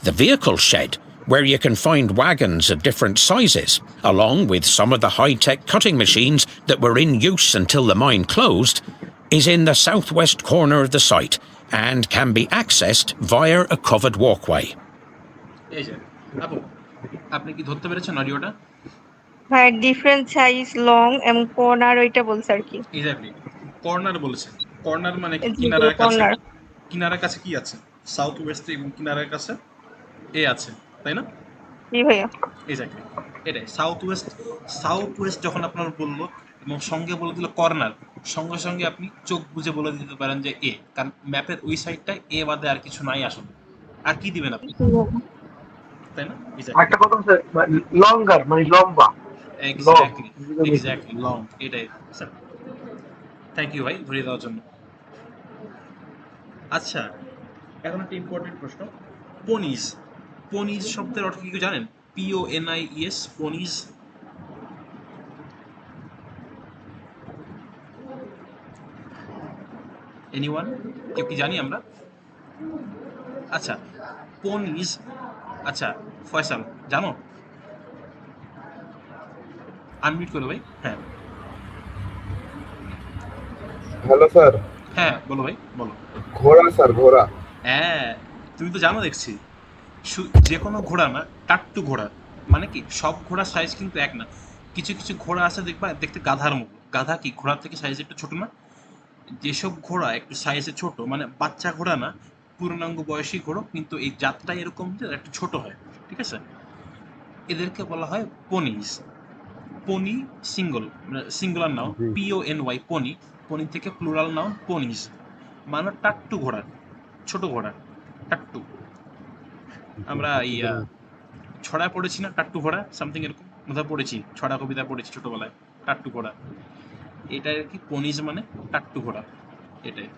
The vehicle shed, where you can find wagons of different sizes, along with some of the high-tech cutting machines that were in use until the mine closed, is in the southwest corner of the site and can be accessed via a covered walkway. এই যে আপু, আপনি কি ধরতে পেরেছেন অডিওটা? ভাই different size, long এবং কর্নার ওইটা বলছে আর কি। এক্স্যাক্টলি, কর্নার বলেছেন। কর্নার মানে কি? যেগুলো কিনারার কাছে, কর্নার। কিনারার কাছে কি আছে? সাউথ ওয়েস্টে এবং কিনারার কাছে এ আছে, তাই না? জি ভাইয়া। এক্স্যাক্টলি, এটাই সাউথ ওয়েস্ট। সাউথ ওয়েস্ট যখন আপনার বললো এবং সঙ্গে বলে দিল কর্নার, সঙ্গে সঙ্গে আপনি চোখ বুঝে বলে দিতে পারেন যে এ, কারণ ম্যাপের ওই সাইডটায় এ বাদে আর কিছু নাই আসলে। আর কি দিবেন আপনি, তাই না? একটা কথা হচ্ছে লঙ্গার মানে লম্বা। এক্স্যাক্টলি, এক্স্যাক্টলি লং, এটাই স্যার। থ্যাংক ইউ ভাই ধরিয়ে দেওয়ার জন্য। আচ্ছা, এখন একটা ইম্পর্টেন্ট প্রশ্ন, পনিজ। পনিজ শব্দের অর্থ কি জানেন? PONIES, পনিজ। এনিওয়ান? কেউ কি জানি আমরা? আচ্ছা, পনিজ, আচ্ছা ফয়সাল জানো? আনমিউট করো ভাই। হ্যাঁ হ্যালো স্যার, হ্যাঁ বলো ভাই, বলো। ঘোড়া স্যার, ঘোড়া। হ্যাঁ, তুমি তো জানো দেখছি। যে কোনো ঘোড়া না, টাট্টু ঘোড়া। মানে কি, সব ঘোড়ার সাইজ কিন্তু এক না। কিছু কিছু ঘোড়া আছে দেখবা দেখতে গাধার মতো। গাধা কি ঘোড়ার থেকে সাইজ একটু ছোট না? যেসব ঘোড়া একটু সাইজে ছোট, মানে বাচ্চা ঘোড়া না, পূর্ণাঙ্গ বয়সী ঘোড়া, কিন্তু এই জাতটা এরকম যে একটু ছোট হয়, ঠিক আছে? এদেরকে বলা হয় পনিজ। পনি সিঙ্গল, মানে সিঙ্গুলার নাউন, জি। PONY, পনি। পনি থেকে প্লুরাল নাউন পনিজ, মানে টাট্টু ঘোড়া, ছোট ঘোড়া, টাট্টু। আমরা ছড়ায় পড়েছি না টাট্টু ঘোড়া, সামথিং এরকম কোথাও পড়েছি, ছড়া কবিতা পড়েছি ছোটবেলায়, টাট্টু ঘোড়া। এটা আর কি, পনিজ মানে টাট্টু ঘোড়া, এটাই।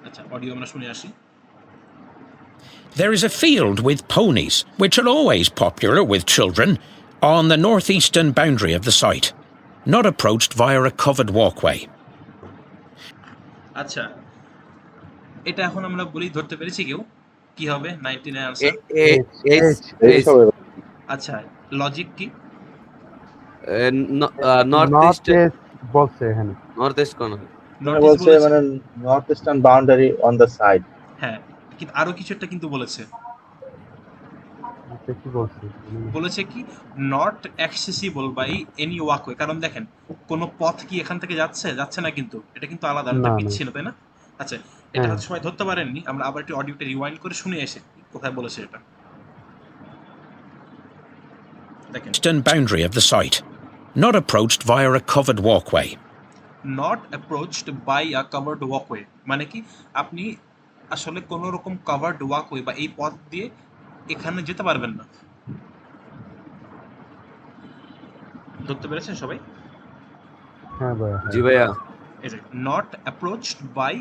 আচ্ছা, অডিও আমরা শুনে আসি। There is a field with ponies, which are always popular with children, on the northeastern boundary of the site, not approached via a covered walkway. আচ্ছা, এটা এখন আমরা বলি, ধরতে পেরেছি কেউ? কি হবে 99 আনসার? এই সব আচ্ছা, লজিক কি? নর্থ নর্থ ইস্ট ইস্ট বলছে এখানে। North east corner. North east বলছে মানে north eastern boundary on the side. হ্যাঁ, কিন্তু আরো কিছু একটা কিন্তু বলেছে। এটা কি বলছে? বলেছে কি, not accessible by any walkway. কারণ দেখেন, কোনো পথ কি এখান থেকে যাচ্ছে? যাচ্ছে না কিন্তু, এটা কিন্তু আলাদা, এটা না, না। বিচ্ছিন্ন, তাই না? আচ্ছা, এটা হ্যাঁ। হয়তো সবাই ধরতে পারেননি, আমরা আবার একটু অডিওটা রিওয়াইন্ড করে শুনে এসে কোথায় বলেছে এটা দেখেন। Eastern boundary of the site, not approached via a covered walkway. Not approached by a covered walkway মানে কি, আপনি আসলে কোনো রকম কাভার্ড ওয়াকওয়ে বা এই পথ দিয়ে এখানে যেতে পারবেন না। ধরতে পেরেছেন সবাই? হ্যাঁ ভাই, হ্যাঁ। জি ভাইয়া। Not approached by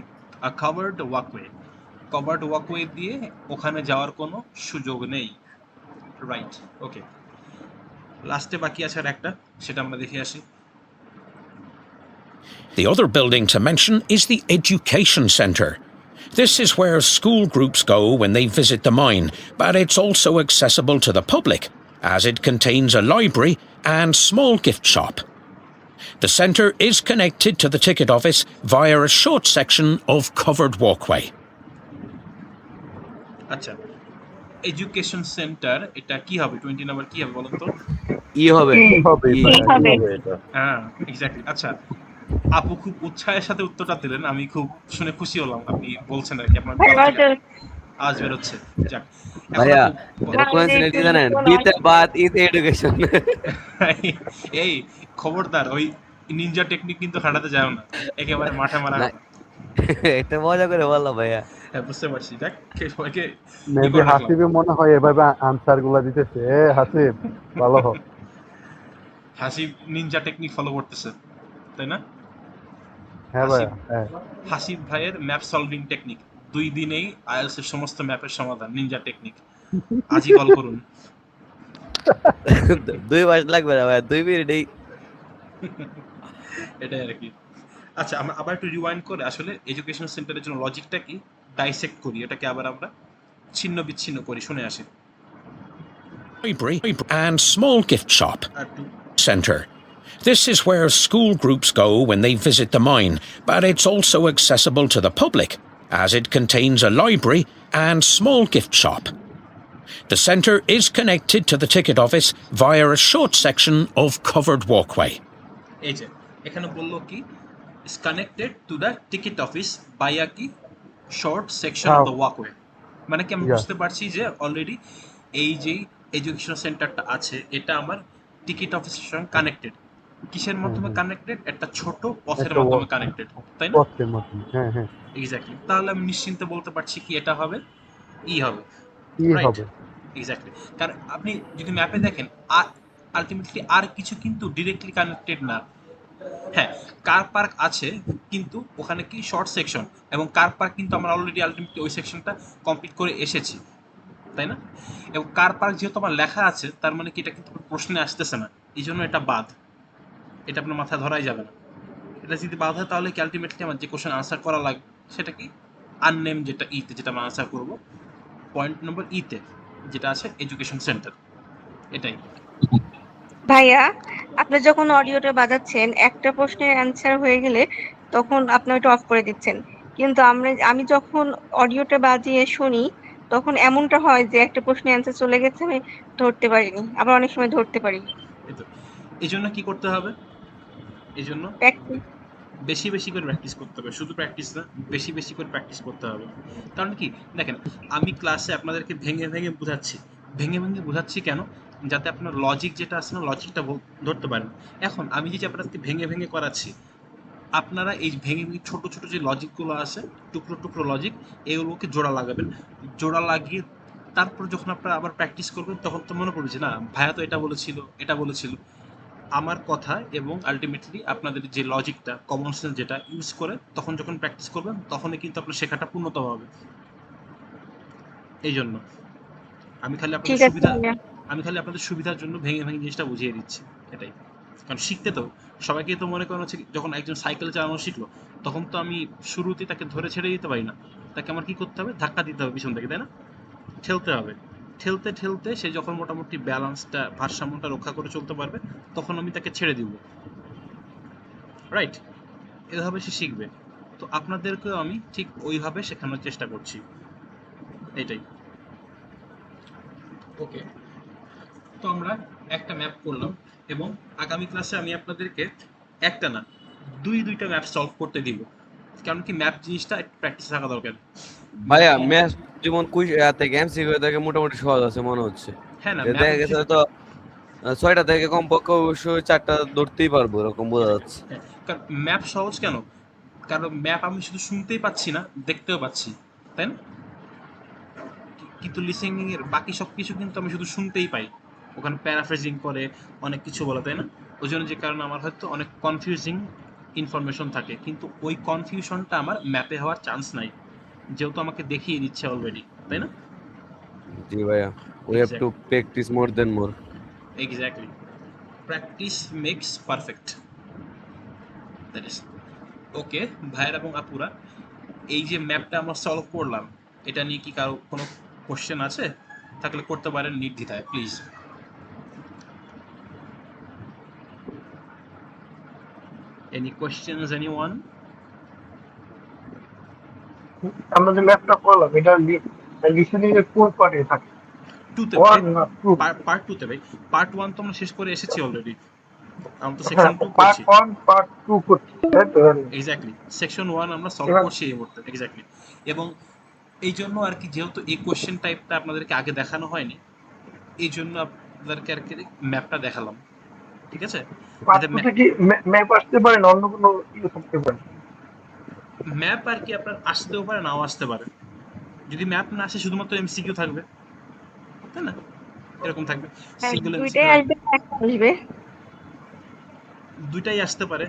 a covered walkway, covered walkway দিয়ে ওখানে যাওয়ার কোনো সুযোগ নেই, রাইট? ওকে, লাস্টে বাকি আছে আর একটা, সেটা আমরা দেখে আসি। The other building to mention is the Education Centre. This is where school groups go when they visit the mine, but it's also accessible to the public, as it contains a library and small gift shop. The centre is connected to the ticket office via a short section of covered walkway. আচ্ছা, education centre এটা কি হবে? 20 number কি হবে বলুন তো? ই হবে কি হবে ই ভাইয়া, কি হবে। হবে এটা? হ্যাঁ, এক্স্যাক্টলি। আচ্ছা, আপু খুব উৎসাহের সাথে উত্তরটা দিলেন, আমি খুব শুনে খুশি হলাম। আপনি বলছেন আর কি, আপনার ভাই গলা থেকে ওদের আওয়াজ বেরোচ্ছে। যাক, এখন ভাইয়া আপু বলেন। কোইন্সিডেন্ট কি জানেন, কোনো বিতে অসুবিধা বাদ নেই। ইতে এডুকেশন। এই খবরদার, ওই নিনজা টেকনিক কিন্তু খাটাতে যাও না, একেবারে মাঠে মারা না, হবে। এটা মজা করে বললাম ভাইয়া। হ্যাঁ, বুঝতে পারছি। যাক, সবাইকে ই মেবি করে রাখলাম। হাসিবে মনে হয় এভাবে আনসার গুলা দিতেছে। হাসিব ভালো হোক। হাসিব নিনজা টেকনিক ফলো করতেছে, তাই না? হ্যাঁ হাসিব ভাইয়া, হ্যাঁ। হাসিব ভাইয়ের ম্যাপ সলভিং টেকনিক 2 দিনেই আইএলটিএস এর সমস্ত ম্যাপের সমাধান, নিনজা টেকনিক। আজই কল করুন। 2 মাস লাগবে না ভাইয়া, 2 মিনিটেই। এটাই আর কি। আচ্ছা, আমরা আবার একটু রিওয়াইন্ড করে আসলে এডুকেশন সেন্টারের জন্য লজিকটা কি ডাইসেক্ট করি, এটাকে আবার আমরা ছিন্ন বিচ্ছিন্ন করি, শুনে আসি। library and small gift shop আর to centre. This is where school groups go when they visit the mine, but it's also accessible to the public as it contains a library and small gift shop. The centre is connected to the ticket office via a short section of covered walkway. এই যে এখানে বললো কি, is connected to the ticket office by a কি short section of the walkway। মানে কি, আমি Yeah. বুঝতে পারছি যে অলরেডি এই যে এডুকেশন সেন্টারটা আছে এটা আমার টিকিট অফিসের সঙ্গে কানেক্টেড। কিসের মাধ্যমে কানেক্টেড? একটা ছোট পথের একটা মাধ্যমে walk- কানেক্টেড, তাই না? পথের মতন, হ্যাঁ হ্যাঁ। এক্স্যাক্টলি। তাহলে আমি নিশ্চিন্তে বলতে পারছি কি এটা হবে ই হবে, কি রাইট? হবে? এক্স্যাক্টলি। কারণ আপনি যদি ম্যাপে দেখেন, আলটিমেটলি আর কিছু কিন্তু ডিরেক্টলি কানেক্টেড না। হ্যাঁ, কার পার্ক আছে, কিন্তু ওখানে কি শর্ট সেকশন, এবং কার পার্ক কিন্তু আমরা অলরেডি আলটিমেটলি ওই সেকশনটা কমপ্লিট করে এসেছি, তাই না? এবং কার পার্ক যেহেতু আমার লেখা আছে, তার মানে কি এটা কিন্তু প্রশ্নে আসতেছে না, এই জন্য এটা বাদ। এটা আপনার মাথায় ধরাই যাবে না। এটা যদি বাদ হয় তাহলে কি আলটিমেটলি আমার যে কোশ্চেন আনসার করা লাগবে সেটা কি আননেম, যেটা ইতে, যেটা আমরা আনসার করবো পয়েন্ট নম্বর ইতে, যেটা আছে এডুকেশন সেন্টার। এটাই। ভাইয়া, আপনি যখন অডিওটা বাজাচ্ছেন একটা প্রশ্নের অ্যান্সার হয়ে গেলে তখন আপনি ওটা অফ করে দিচ্ছেন, কিন্তু আমি যখন অডিওটা বাজিয়ে শুনি তখন এমনটা হয় যে একটা প্রশ্নের অ্যান্সার চলে গেছে, আমি ধরতে পারিনি, আবার অনেক সময় ধরতে পারি। এই তো, এই জন্য কি করতে হবে? এই জন্য প্র্যাকটিস। বেশি বেশি করে প্র্যাকটিস করতে হবে। শুধু প্র্যাকটিস না, বেশি বেশি করে প্র্যাকটিস করতে হবে। কারণ কি, দেখেন, আমি ক্লাসে আপনাদেরকে ভেঙে ভেঙে বোঝাচ্ছি। ভেঙে ভেঙে বোঝাচ্ছি কেন? যাতে আপনার লজিক যেটা আছে না, লজিকটা ধরতে পারেন। এখন আমি যে আপনাদেরকে ভেঙে ভেঙে করাচ্ছি, আপনারা এই ভেঙে ভেঙে ছোট ছোট যে লজিকগুলো আছে, টুকরো টুকরো লজিক, এগুলোকে জোড়া লাগাবেন। জোড়া লাগিয়ে তারপর যখন আপনারা আবার প্র্যাকটিস করবেন, তখন তো মনে পড়বে যে না, ভাইয়া তো এটা বলেছিল, এটা বলেছিল। আমার কথা এবং আলটিমেটলি আপনাদের যে লজিকটা, কমন সেন্স যেটা ইউজ করে তখন যখন প্র্যাকটিস করবেন, তখনই কিন্তু আপনার শেখাটা পূর্ণতম হবে। এই জন্য আমি খালি ঠিক আপনাদের আছে সুবিধা ভাইয়া। আমি খালি আপনাদের সুবিধার জন্য ভেঙে ভেঙে জিনিসটা বুঝিয়ে দিচ্ছি, এটাই। কারণ শিখতে তো সবাইকে তো মনে করেন হচ্ছে যখন একজন সাইকেল চালানো শিখলো, তখন তো আমি শুরুতেই তাকে ধরে ছেড়ে দিতে পারি না। তাকে আমার কি করতে হবে? ধাক্কা দিতে হবে পিছন থেকে, তাই না? ঠেলতে হবে। ঠেলতে ঠেলতে সে যখন মোটামুটি ব্যালেন্সটা, ভারসাম্যটা রক্ষা করে চলতে পারবে, তখন আমি তাকে ছেড়ে দিব, রাইট? এভাবে সে শিখবে। তো আপনাদেরকেও আমি ঠিক ওইভাবে শেখানোর চেষ্টা করছি, এটাই। ওকে, তো আমরা একটা ম্যাপ করলাম, এবং আগামী ক্লাসে আমি আপনাদেরকে একটা না, দুইটা ম্যাপ সলভ করতে দিব। কারণ কি, ম্যাপ জিনিসটা একটু প্র্যাকটিস থাকা দরকার। ভাইয়া ম্যাথ যেমন কুইজ থেকে এমসিকিউ থেকে মোটামুটি সহজ আছে মনে হচ্ছে। হ্যাঁ না, দেখা গেছে তো 6টা থেকে কমপক্ষে অবশ্যই 4টা ধরতেই পারবো, এরকম বোঝা যাচ্ছে। কারণ ম্যাপ সহজ কেন? কারণ ম্যাপ আমি শুধু শুনতেই পাচ্ছি না, দেখতেও পাচ্ছি, তাই না? কিন্তু লিসেনিং এর বাকি সব কিছু কিন্তু আমি শুধু শুনতেই পাই, ওখানে প্যারাফ্রেজিং করে অনেক কিছু বলে, তাই না? ওই জন্য যে কারণে আমার হয়তো অনেক কনফিউজিং ইনফরমেশন থাকে, কিন্তু ওই কনফিউশনটা আমার ম্যাপে হওয়ার চান্স নাই, যেহেতু আমাকে দেখিয়ে দিচ্ছে অলরেডি, তাই না? জি ভাইয়া, we have to practice more than more. Exactly, practice makes perfect, that is. Okay ভাইয়ের এবং আপুরা, এই যে ম্যাপটা আমরা সলভ করলাম, এটা নিয়ে কি কারো কোনো কোশ্চেন আছে? থাকলে করতে পারেন নির্দ্বিধায়, প্লিজ। Any questions, anyone? আমরা যে ম্যাপটা করলাম, এটা লিসেনিং এর কোন পার্টে থাকে? 2 তে ওয়ান না টু? পার্ট 2 তে ভাই। পার্ট 1 তো আমরা শেষ করে এসেছি অলরেডি। আমরা তো হ্যাঁ, সেকশন 2 পার্ট করছি। 1 পার্ট 2 করছি, তাই তো? এক্স্যাক্টলি সেকশন 1 আমরা সলভ এবার করছি এই মুহূর্তে এক্স্যাক্টলি। এবং এই জন্য আর কি, যেহেতু এই কোশ্চেন টাইপটা আপনাদেরকে আগে দেখানো হয়নি, এই জন্য আপনাদেরকে আর কি ম্যাপটা দেখালাম, ঠিক আছে? পার্ট যাতে 2 থেকে ম্যাপ আসতে পারে না, অন্য কোনো ইয়ে থাকতে পারে? ম্যাপ আর কি আপনার আসতেও পারে নাও আসতে পারে। যদি ম্যাপ না আসে শুধুমাত্র এমসিকিউ থাকবে, তাই না? এরকম থাকবে সিঙ্গেল দুইটাই এমসিকিউ, আসবে না একটা আসবে? দুইটাই আসতে পারে।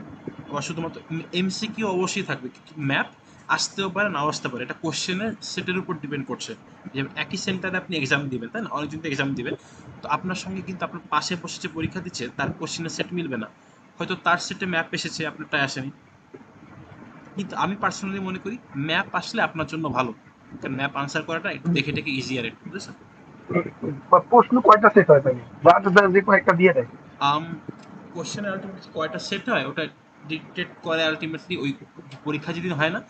আবার শুধুমাত্র এমসিকিউ অবশ্যই থাকবে, কিন্তু ম্যাপ আসতেও পারে নাও আসতে পারে। এটা কোশ্চেনের সেটের উপর ডিপেন্ড করছে। যেমন একই সেন্টারে আপনি এক্সাম দিবেন, তাই না? অনেকজন তো এক্সাম দিবেন, তো আপনার সঙ্গে কিন্তু আপনার পাশে বসে যে পরীক্ষা দিচ্ছে তার কোশ্চেনের সেট মিলবে না। হয়তো তার সেটে ম্যাপ এসেছে, আপনারটাই আসেনি। কিন্তু আমি পার্সোনালি মনে করি ম্যাপ আসলে আপনার জন্য ভালো, কারণ ম্যাপ আনসার করাটা একটু দেখে দেখে ইজিয়ার একটু, বুঝেছেন? প্রশ্ন কয়টা সেট হয় তাহলে? যা যে কোনো একটা দিয়ে দেয়। কোশ্চেনের আলটিমেটলি কয়টা সেট হয় ওটা ডিকটেট করে আলটিমেটলি ওই পরীক্ষা যেদিন হয় না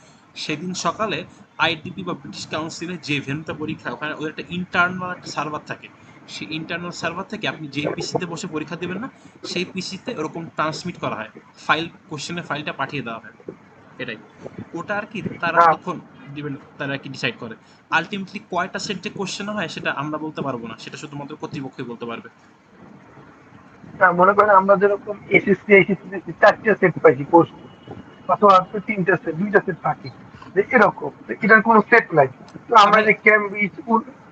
সেদিন সকালে আইডিপি বা ব্রিটিশ কাউন্সিলের যে ভেন্যুতে পরীক্ষা, ওখানে ওদের একটা ইন্টারনাল একটা সার্ভার থাকে। সেই ইন্টারনাল সার্ভার থেকে আপনি যেই পিসিতে বসে পরীক্ষা দেবেন না, সেই পিসিতে ওরকম ট্রান্সমিট করা হয়, ফাইল, কোশ্চেনের ফাইলটা পাঠিয়ে দেওয়া হয়। এটাই, ওটা আর কি তারা না, তখন দিবেন, তারা আর কি ডিসাইড করে। আলটিমেটলি কয়টা সেট যে কোশ্চেন হয় সেটা আমরা বলতে পারবো না, সেটা শুধুমাত্র কর্তৃপক্ষই বলতে পারবে। না, মনে করেন আমরা যেরকম এইচএসসি 4টে সেট পাইছি প্রশ্ন, অথবা 3টে সেট, 2টা সেট থাকে, যে এরকম তো এটার কোনো সেট নাই। তো আমরা আমি যে ক্যামব্রিজ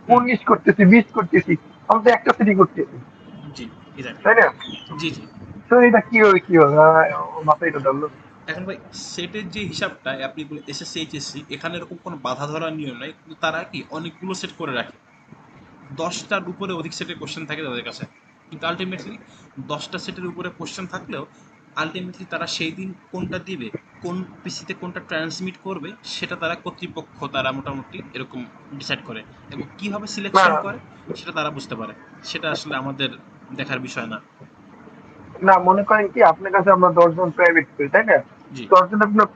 19 করতেছি, 20 করতেছি, আমরা তো একটা সেটই করতেছি, জি এক্স্যাক্টলি, তাই না? জি জি। তো এটা কি হবে মাথায় এটা ধরলো। এখন ভাই সেটের যে হিসাবটা আপনি বলে এসএসসি এইচএসসি, এখানে এরকম কোনো বাধা ধরার নিয়ম নাই, কিন্তু তারা কি অনেকগুলো সেট করে রাখে, 10টার উপরে অধিক সেটের কোশ্চেন থাকে তাদের কাছে। কিন্তু আলটিমেটলি 10টা সেটের উপরে কোশ্চেন থাকলেও আলটিমেটলি তারা সেই দিন কোনটা দিবে, কোন পিসিতে কোনটা ট্রান্সমিট করবে, সেটা তারা কর্তৃপক্ষ তারা মোটামুটি এরকম ডিসাইড করে। এবং কিভাবে না সিলেকশন করে সেটা তারা বুঝতে পারে, সেটা আসলে আমাদের দেখার বিষয় না। না, মনে করেন কি আপনার কাছে আমরা 10 জন প্রাইভেট করি, তাই না? জি 10 জন আপনার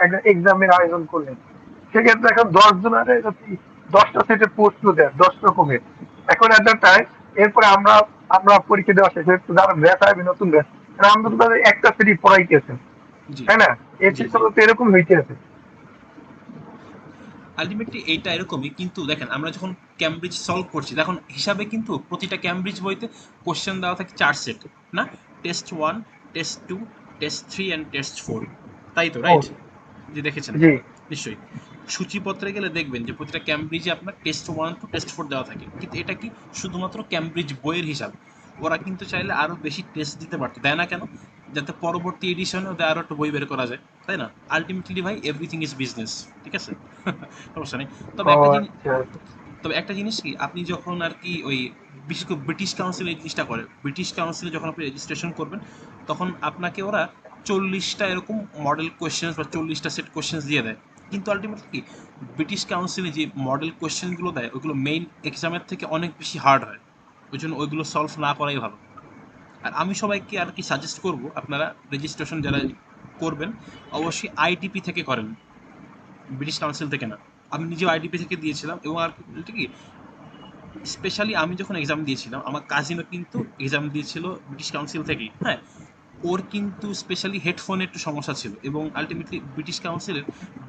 একটা এক্সামের আয়োজন করলেন, সেক্ষেত্রে এখন 10 জনের যদি 10টা সেটের প্রশ্ন দেন 10 রকমের, এখন একটা টাইম, এরপরে আমরা আমরা পরীক্ষা দেওয়া শেষ হয়ে যারা ব্যাচ আসবে নতুন ব্যাচ, আমরা তো তাদের একটা সেটই পড়াইতেছেন, জি তাই না? এর জি জি। ক্ষেত্রে তো এরকম হইতে আছে। আলটিমেটলি এইটা এরকমই, কিন্তু দেখেন আমরা যখন ক্যামব্রিজ সলভ করছি তখন হিসাবে কিন্তু প্রতিটা ক্যামব্রিজ বইতে কোশ্চেন দেওয়া থাকে 4 সেট, না? Test 1, test 2, test 3 and test 4, তাই তো, রাইট? যে দেখেছেন জি নিশ্চয়ই, সূচিপত্রে গেলে দেখবেন যে প্রতিটা ক্যামব্রিজে আপনার টেস্ট 1 টু টেস্ট 4 দেওয়া থাকে। কিন্তু এটা কি শুধুমাত্র ক্যামব্রিজ বইয়ের হিসাব, ওরা কিন্তু চাইলে আরও বেশি টেস্ট দিতে পারতো, দেয় না কেন? যাতে পরবর্তী এডিশনে ওদের আরও একটা বই বের করা যায়, তাই না? আলটিমেটলি ভাই এভরিথিং ইজ বিজনেস, ঠিক আছে? সমস্যা নেই। তবে ও একটা জিনিস, আচ্ছা। তবে একটা জিনিস কি, আপনি যখন আর কি ওই বিশেষ করে ব্রিটিশ কাউন্সিল এই জিনিসটা করে, ব্রিটিশ কাউন্সিলে যখন আপনি রেজিস্ট্রেশন করবেন তখন আপনাকে ওরা 40টা এরকম মডেল কোয়েশ্চেন বা 40টা সেট কোয়েশ্চেন দিয়ে দেয়। কিন্তু আলটিমেটলি কি ব্রিটিশ কাউন্সিলে যে মডেল কোয়েশ্চেনগুলো দেয় ওগুলো মেইন এক্সামের থেকে অনেক বেশি হার্ড হয়, ওই জন্য ওইগুলো সলভ না করাই ভালো। আর আমি সবাইকে আর কি সাজেস্ট করব, আপনারা রেজিস্ট্রেশন যারা করবেন অবশ্যই আইডিপি থেকে করেন, ব্রিটিশ কাউন্সিল থেকে না। আমি নিজেও আইডিপি থেকে দিয়েছিলাম, এবং আর কি স্পেশালি আমি যখন এক্সাম দিয়েছিলাম আমার কাজিনও কিন্তু এক্সাম দিয়েছিল ব্রিটিশ কাউন্সিল থেকেই, হ্যাঁ। ওর কিন্তু স্পেশালি হেডফোনে একটু সমস্যা ছিল, এবং আলটিমেটলি ব্রিটিশ কাউন্সিলের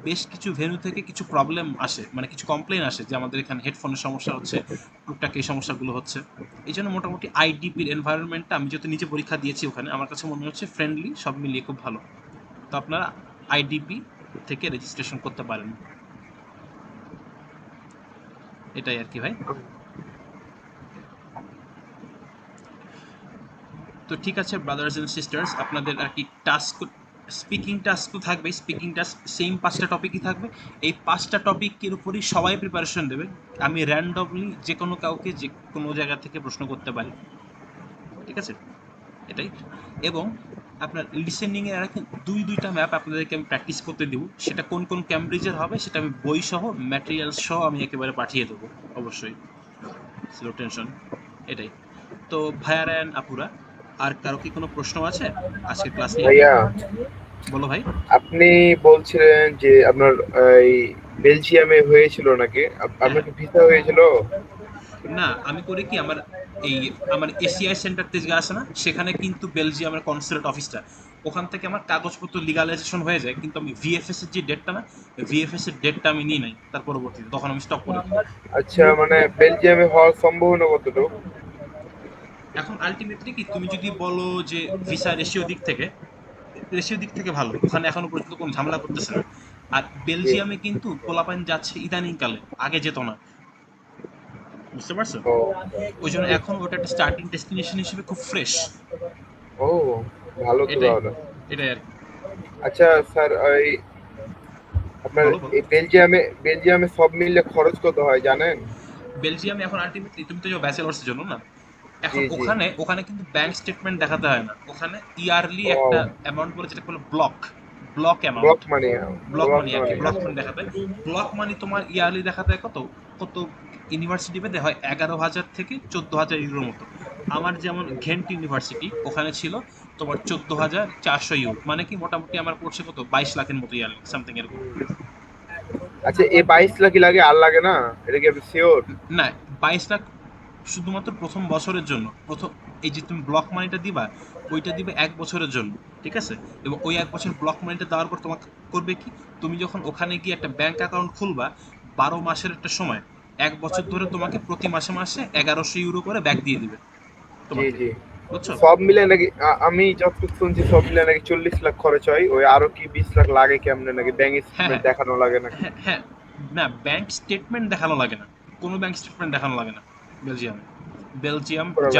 বেশ কিছু ভেন্যু থেকে কিছু প্রবলেম আসে, মানে কিছু কমপ্লেন আসে যে আমাদের এখানে হেডফোনের সমস্যা হচ্ছে, টুকটাক এই সমস্যাগুলো হচ্ছে। এই জন্য মোটামুটি আইডিপির এনভায়রনমেন্টটা, আমি যেহেতু নিজে পরীক্ষা দিয়েছি ওখানে, আমার কাছে মনে হচ্ছে ফ্রেন্ডলি, সব মিলিয়ে খুব ভালো। তো আপনারা আইডিপি থেকে রেজিস্ট্রেশন করতে পারেন, এটাই আর কি ভাই। তো ঠিক আছে ব্রাদার্স অ্যান্ড সিস্টার্স, আপনাদের আর কি টাস্ক, স্পিকিং টাস্ক তো থাকবেই, স্পিকিং টাস্ক সেম 5টা টপিকই থাকবে। এই 5টা টপিকের উপরই সবাই প্রিপারেশন দেবে, আমি র্যান্ডমলি যে কোনো কাউকে যে কোনো জায়গা থেকে প্রশ্ন করতে পারি, ঠিক আছে? এটাই। এবং আপনার লিসেনিংয়ের আর কি 2টা ম্যাপ আপনাদেরকে আমি প্র্যাকটিস করতে দেবো, সেটা কোন কোন ক্যামব্রিজের হবে সেটা আমি বই সহ ম্যাটেরিয়াল সহ আমি একেবারে পাঠিয়ে দেবো অবশ্যই, স্লো টেনশন। এটাই। তো ভাইয়ারা অ্যান্ড আপুরা, আর কারো কি কোনো প্রশ্ন আছে আজকের ক্লাস নিয়ে? ভাইয়া বলো ভাই। আপনি বলছিলেন যে আপনার এই বেলজিয়ামে হয়েছিল নাকি? আপনার কি ভিসা হয়েছিল? না, আমি করি কি, আমার এসিআই সেন্টার যে আছে না, সেখানে কিন্তু বেলজিয়ামের কনসুলেট অফিসটা, ওখান থেকে আমার কাগজপত্র লিগালাইজেশন হয়ে যায়, কিন্তু আমি ভিএফএস এর যে ডেটটা না, ভিএফএস এর ডেটটা আমি নিই নাই তার পরবর্তীতে, তখন আমি স্টপ করি। আচ্ছা, মানে বেলজিয়ামে হওয়ার সম্ভাবনা কতটুকু? এখন আলটিমেটলি কি, তুমি যদি বলো যে ভিসা রেশিও দিক থেকে ভালো, ওখানে এখনো পর্যন্ত কোনো ঝামেলা করতেছে না। আর বেলজিয়ামে কিন্তু পোলাপাইন যাচ্ছে ইদানিং কালে, আগে যেত না, বুঝতে পারছো? ও ওই জন্য এখন ওটা একটা স্টার্টিং ডেস্টিনেশন হিসেবে খুব ফ্রেশ। ও ভালো তো এটাই তাহলে। এটাই আর কি। আচ্ছা স্যার, ওই আপনার বলো, বলো। এই বেলজিয়ামে সব মিলে খরচ কত হয় জানেন? বেলজিয়ামে এখন আলটিমেটলি তুমি তো যাও ব্যাচেলার্সের জন্য না, এখন জি জি। ওখানে কিন্তু ব্যাংক স্টেটমেন্ট দেখাতে হয় না, ওখানে ইয়ারলি ও একটা অ্যামাউন্ট বলে, যেটা বলে ব্লক ব্লক অ্যামাউন্ট, মানি। ব্লক মানি আর কি, ব্লক মানি দেখাতে। ব্লক মানি তোমার ইয়ারলি দেখাতে হয় কত কত ইউনিভার্সিটি ভেদে হয় 11,000 থেকে 14,000 ইউরোর মতো। আমার যেমন ঘেন্ট ইউনিভার্সিটি, ওখানে ছিল তোমার 14,400 ইউরো, মানে কি মোটামুটি আমার পড়ছে কত 22 লাখের মতো ইয়ারলি, সামথিং এরকম। আচ্ছা, এই 22 লাখই লাগে, আর লাগে না? এটা কি আপনি শিওর? না, 22 লাখ শুধুমাত্র প্রথম বছরের জন্য। এই যে তুমি ব্লক মানিটা দিবা, ওইটা দিবে 1 বছরের জন্য, ঠিক আছে? এবং ওই 1 বছর ব্লক মানিটা দেওয়ার পর তোমাকে করবে কি, তুমি যখন ওখানে গিয়ে একটা ব্যাংক অ্যাকাউন্ট খুলবা, 12 মাসের একটা সময়, 1 বছর ধরে তোমাকে প্রতি মাসে মাসে 1100 ইউরো করে ব্যাক দিয়ে দিবে জি তোমাকে, জি। বুঝছো? সব মিলে নাকি আমি যতটুকু শুনছি সব মিলে নাকি 40 লাখ খরচ হয়, ওই আরো কি 20 লাখ লাগে কেমনে, নাকি ব্যাংক হ্যাঁ, স্টেটমেন্ট হ্যাঁ, দেখানো লাগে নাকি? হ্যাঁ, না, ব্যাংক স্টেটমেন্ট দেখানো লাগে না, কোনো ব্যাংক স্টেটমেন্ট দেখানো লাগে না বেলজিয়ামে। করা লাগে?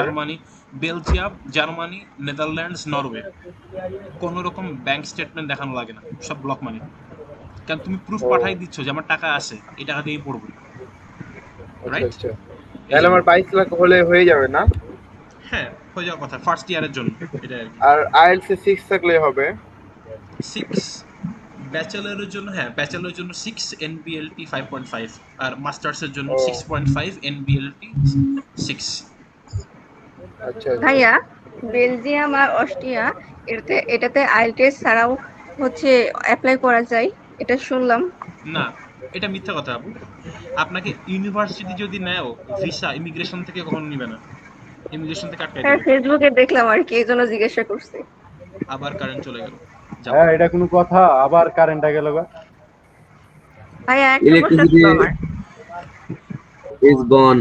জার্মানি, নেদারল্যান্ডস, নরওয়ে, কোনো রকম ব্যাংক স্টেটমেন্ট দেখানো লাগে না, সব ব্লক মানি। কারণ তুমি প্রুফ ও পাঠাই দিচ্ছ যে আমার টাকা আছে, এই টাকা দিয়েই পড়বে, আচ্ছা রাইট? আচ্ছা। এই তাহলে জন্য আমার 22 লাখ হলে হয়ে যাবে না? হ্যাঁ, হয়ে যাওয়ার কথা ফার্স্ট ইয়ারের জন্য, এটা আর কি। আর আইএলস এ 6 থাকলে হবে? 6 ব্যাচেলরের জন্য, হ্যাঁ, ব্যাচেলরের জন্য 6, এনবিএলটি 5.5, আর মাস্টার্সের জন্য ও 6.5, এনবিএলটি 6। আচ্ছা আচ্ছা। ভাইয়া, বেলজিয়াম আর অস্ট্রিয়া এটাতে আইএলটিএস ছাড়াও হচ্ছে অ্যাপ্লাই করা যায়, এটা শুনলাম। না, এটা মিথ্যা কথা আপু। আপনাকে ইউনিভার্সিটি যদি নেও, ভিসা ইমিগ্রেশন থেকে কখনো নিবে না, ইমিগ্রেশন থেকে আটকাই হ্যাঁ, দেবে। ফেসবুকে দেখলাম আর কি, এই জন্য জিজ্ঞাসা করছি। আবার কারেন্ট চলে গেল, যাও। হ্যাঁ, এটা কোনো কথা? আবার কারেন্টটা গেল গা। ভাইয়া, একটা প্রশ্ন ইলেকট্রিসিটি ছিল আমার। ইজ গন।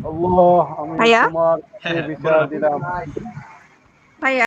আল্লাহ, আমি ভাইয়া? তোমার হ্যাঁ, হ্যাঁ, বিচার বলো না। দিলাম।